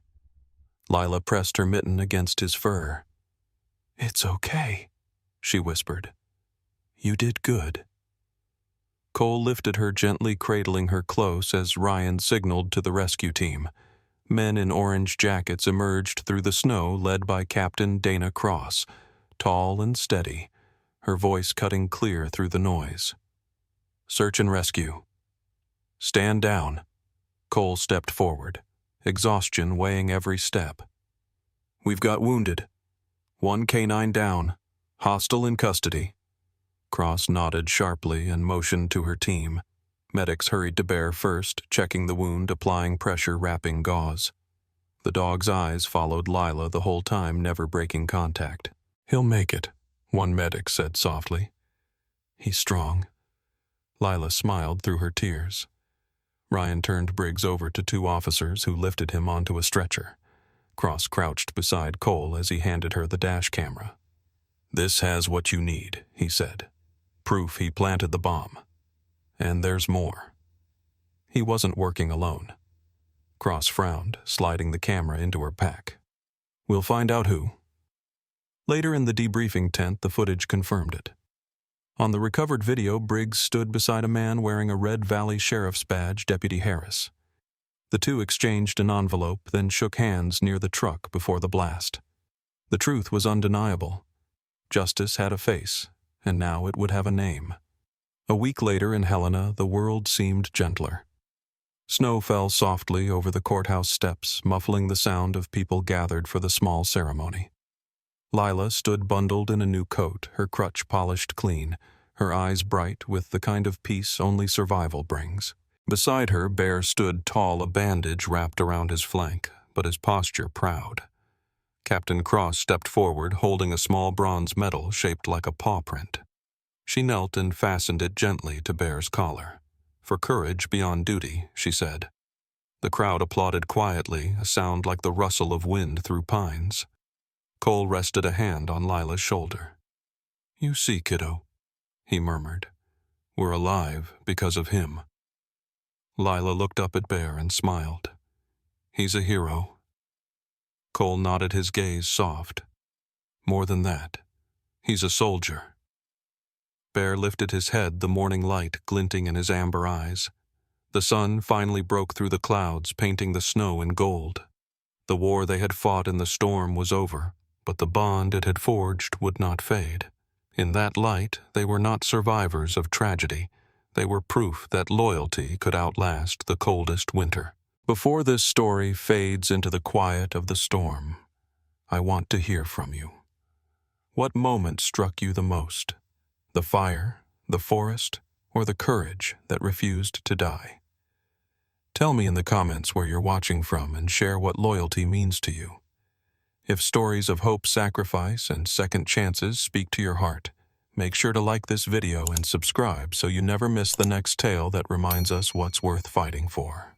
Lila pressed her mitten against his fur. "It's okay," she whispered. "You did good." Cole lifted her, gently cradling her close as Ryan signaled to the rescue team. Men in orange jackets emerged through the snow, led by Captain Dana Cross, tall and steady, her voice cutting clear through the noise. "Search and rescue." "Stand down." Cole stepped forward, exhaustion weighing every step. "We've got wounded. 1 canine down. Hostile in custody." Cross nodded sharply and motioned to her team. Medics hurried to Bear first, checking the wound, applying pressure, wrapping gauze. The dog's eyes followed Lila the whole time, never breaking contact. "He'll make it," one medic said softly. "He's strong." Lila smiled through her tears. Ryan turned Briggs over to 2 officers who lifted him onto a stretcher. Cross crouched beside Cole as he handed her the dash camera. "This has what you need," he said. "Proof he planted the bomb. And there's more." He wasn't working alone. Cross frowned, sliding the camera into her pack. "We'll find out who." Later in the debriefing tent, the footage confirmed it. On the recovered video, Briggs stood beside a man wearing a Red Valley Sheriff's badge, Deputy Harris. The two exchanged an envelope, then shook hands near the truck before the blast. The truth was undeniable. Justice had a face, and now it would have a name. A week later in Helena, the world seemed gentler. Snow fell softly over the courthouse steps, muffling the sound of people gathered for the small ceremony. Lila stood bundled in a new coat, her crutch polished clean, her eyes bright with the kind of peace only survival brings. Beside her, Bear stood tall, a bandage wrapped around his flank, but his posture proud. Captain Cross stepped forward, holding a small bronze medal shaped like a paw print. She knelt and fastened it gently to Bear's collar. "For courage beyond duty," she said. The crowd applauded quietly, a sound like the rustle of wind through pines. Cole rested a hand on Lila's shoulder. "You see, kiddo," he murmured. "We're alive because of him." Lila looked up at Bear and smiled. "He's a hero." Cole nodded, his gaze soft. "More than that, he's a soldier." Bear lifted his head, the morning light glinting in his amber eyes. The sun finally broke through the clouds, painting the snow in gold. The war they had fought in the storm was over, but the bond it had forged would not fade. In that light, they were not survivors of tragedy. They were proof that loyalty could outlast the coldest winter. Before this story fades into the quiet of the storm, I want to hear from you. What moment struck you the most? The fire, the forest, or the courage that refused to die? Tell me in the comments where you're watching from and share what loyalty means to you. If stories of hope, sacrifice, and second chances speak to your heart, make sure to like this video and subscribe so you never miss the next tale that reminds us what's worth fighting for.